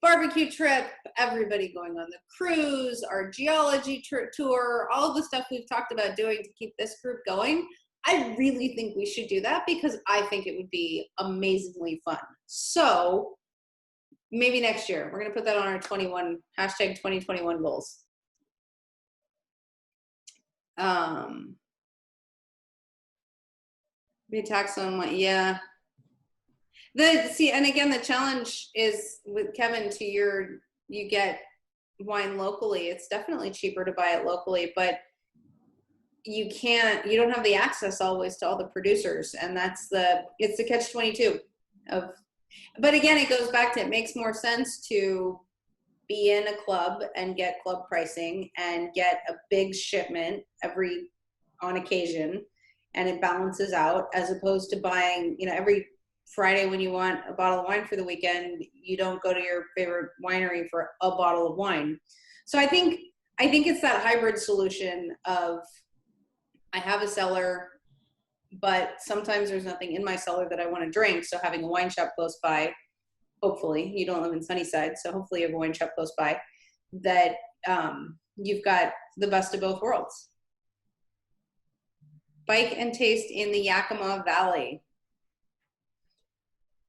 barbecue trip, everybody going on the cruise, our geology tour, all the stuff we've talked about doing to keep this group going. I really think we should do that, because I think it would be amazingly fun. So maybe next year, we're going to put that on our hashtag 2021 goals. Be taxed on what? Yeah. And again, the challenge is with Kevin, you get wine locally. It's definitely cheaper to buy it locally, but you don't have the access always to all the producers. And it's the catch-22 but again, it goes back to, it makes more sense to be in a club and get club pricing and get a big shipment on occasion, and it balances out, as opposed to buying, every Friday when you want a bottle of wine for the weekend, you don't go to your favorite winery for a bottle of wine. So I think it's that hybrid solution of, I have a cellar, but sometimes there's nothing in my cellar that I want to drink. So having a wine shop close by, hopefully, you don't live in Sunnyside, so hopefully you have a wine shop close by, that you've got the best of both worlds. Bike and taste in the Yakima Valley.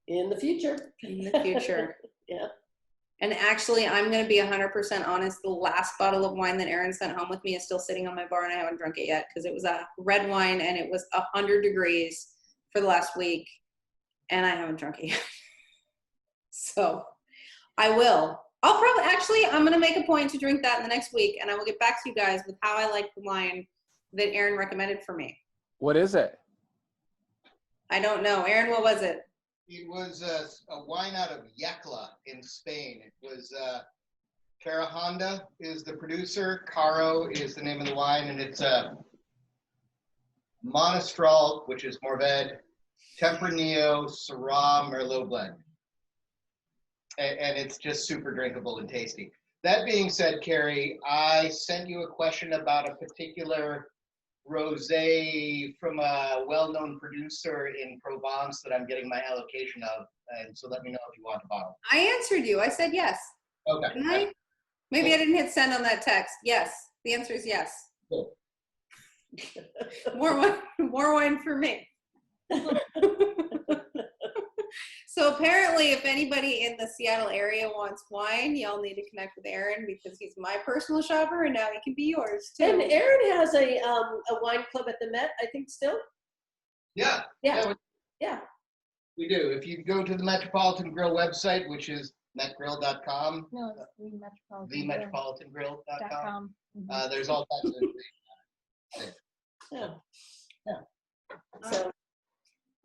In the future. In the future. Yeah. And actually, I'm going to be 100% honest. The last bottle of wine that Erin sent home with me is still sitting on my bar, and I haven't drunk it yet, because it was a red wine and it was 100 degrees for the last week, and I haven't drunk it yet. So I will. I'm going to make a point to drink that in the next week, and I will get back to you guys with how I like the wine that Erin recommended for me. What is it? I don't know. Erin, what was it? It was a wine out of Yecla in Spain. It was Cara Honda is the producer. Caro is the name of the wine, and it's a Monastral, which is Mourvèdre, Tempranillo, Syrah, Merlot blend. And it's just super drinkable and tasty. That being said, Carrie, I sent you a question about a particular rosé from a well-known producer in Provence that I'm getting my allocation of, and so let me know if you want a bottle. I answered you. I said yes. Okay. Didn't I? Maybe cool. I didn't hit send on that text. Yes. The answer is yes. Cool. More wine for me. So apparently, if anybody in the Seattle area wants wine, y'all need to connect with Aaron because he's my personal shopper, and now he can be yours too. And Aaron has a wine club at the Met, I think, still. Yeah. Yeah. We do. If you go to the Metropolitan Grill website, which is metgrill.com, No, it's themetropolitangrill.com, .com. there's all types of information. Yeah. So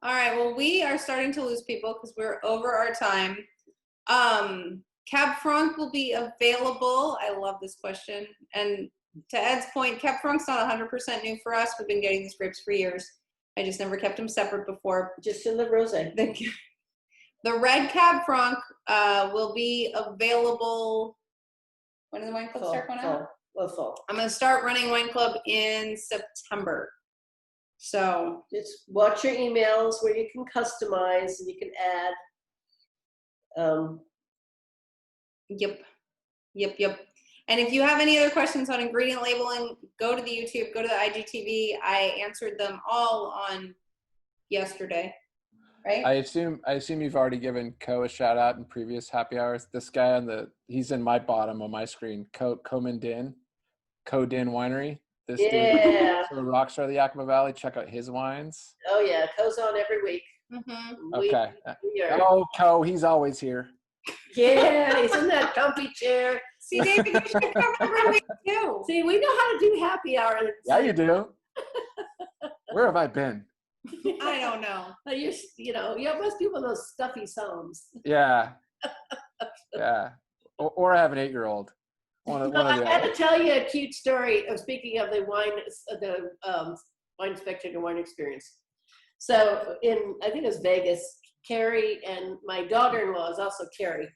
All right. Well, we are starting to lose people because we're over our time. Cab Franc will be available. I love this question. And to Ed's point, Cab Franc's not 100% new for us. We've been getting these grapes for years. I just never kept them separate before. just in the rosé. The red Cab Franc will be available. When does the wine club start going out? Fall. I'm going to start running wine club in September. So Just watch your emails where you can customize and you can add. Yep. And if you have any other questions on ingredient labeling, go to the YouTube, go to the IGTV. I answered them all on yesterday, right? I assume you've already given Co a shout out in previous happy hours. This guy he's in my bottom of my screen. Co Din Winery. This dude, sort of rock star of the Yakima Valley. Check out his wines. Oh yeah, Co's on every week. Mm-hmm. Okay. We are. Oh, Co, he's always here. Yeah, he's in that comfy chair. See, David, you should come every week too. See, we know how to do happy hour. Yeah, you do. Where have I been? I don't know. You must be one of those stuffy songs. Yeah. Yeah. Or I have an 8-year-old. One of the I got other. to tell you a cute story of speaking of the wine spectator wine experience. So I think it was Vegas, Carrie and my daughter-in-law is also Carrie.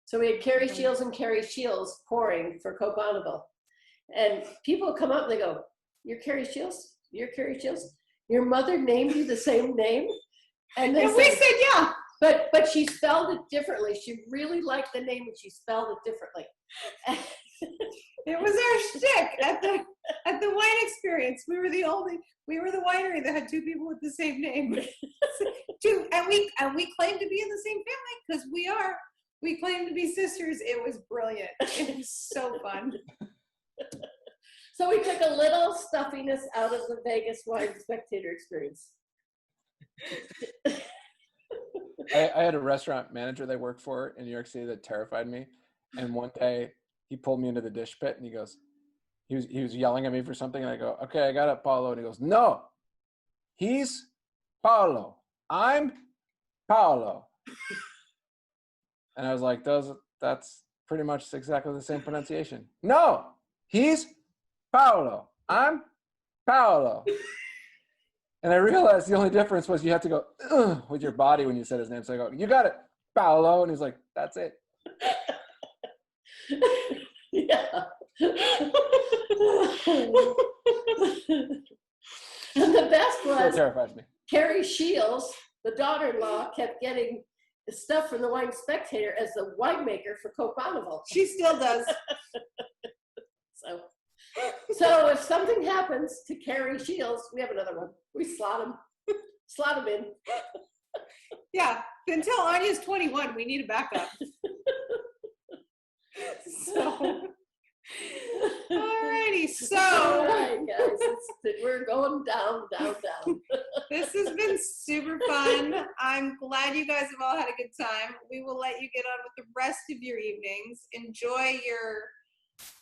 So we had Carrie Shields and Carrie Shields pouring for Cope Bonneville. And people come up and they go, "You're Carrie Shields? You're Carrie Shields? Your mother named you the same name?" And we said yeah. But she spelled it differently. She really liked the name and she spelled it differently. It was our shtick at the wine experience. We were the winery that had two people with the same name. and we claim to be in the same family because we claim to be sisters. It was brilliant. It was so fun. So we took a little stuffiness out of the Vegas wine spectator experience. I had a restaurant manager that I worked for in New York City that terrified me. And one day he pulled me into the dish pit and he was yelling at me for something. And I go, "Okay, I got it, Paulo." And he goes, "No, he's Paulo. I'm Paulo." And I was like, that's pretty much exactly the same pronunciation. "No, he's Paulo. I'm Paulo." And I realized the only difference was you had to go with your body when you said his name. So I go, "You got it, Paulo." And he's like, "That's it." Yeah. And the best That was terrifies me. Carrie Shields, the daughter-in-law, kept getting stuff from the Wine Spectator as the winemaker for Cope Bonneville. She still does. So if something happens to Carrie Shields, we have another one. We slot him in. Yeah. Until Anya's 21, we need a backup. So, alrighty. So, All right, guys, we're going down. This has been super fun. I'm glad you guys have all had a good time. We will let you get on with the rest of your evenings. Enjoy your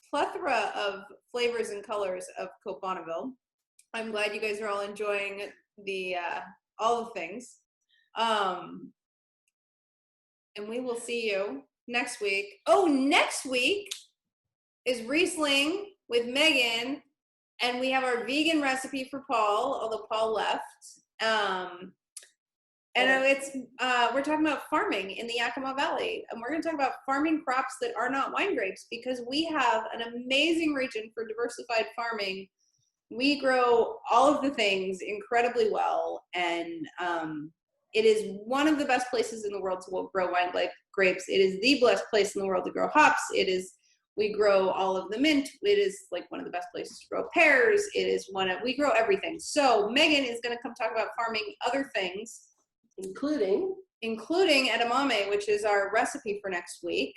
plethora of flavors and colors of Cope Bonneville. I'm glad you guys are all enjoying the all the things. And we will see you next week. Oh, next week is Riesling with Megan, and we have our vegan recipe for Paul, although Paul left. We're talking about farming in the Yakima Valley, and we're going to talk about farming crops that are not wine grapes because we have an amazing region for diversified farming. We grow all of the things incredibly well, and it is one of the best places in the world to grow wine grapes. It is the best place in the world to grow hops. We grow all of the mint. It is like one of the best places to grow pears. We grow everything. So Megan is going to come talk about farming other things. Including including edamame, which is our recipe for next week.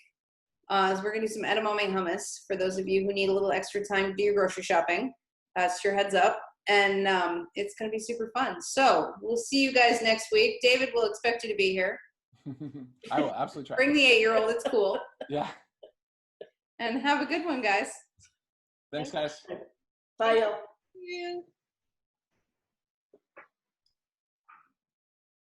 So we're gonna do some edamame hummus for those of you who need a little extra time to do your grocery shopping. That's your heads up. And it's gonna be super fun. So we'll see you guys next week. David will expect you to be here. I will absolutely try. Bring the 8-year-old, it's cool. Yeah. And have a good one, guys. Thanks, guys. Bye, y'all. Yeah.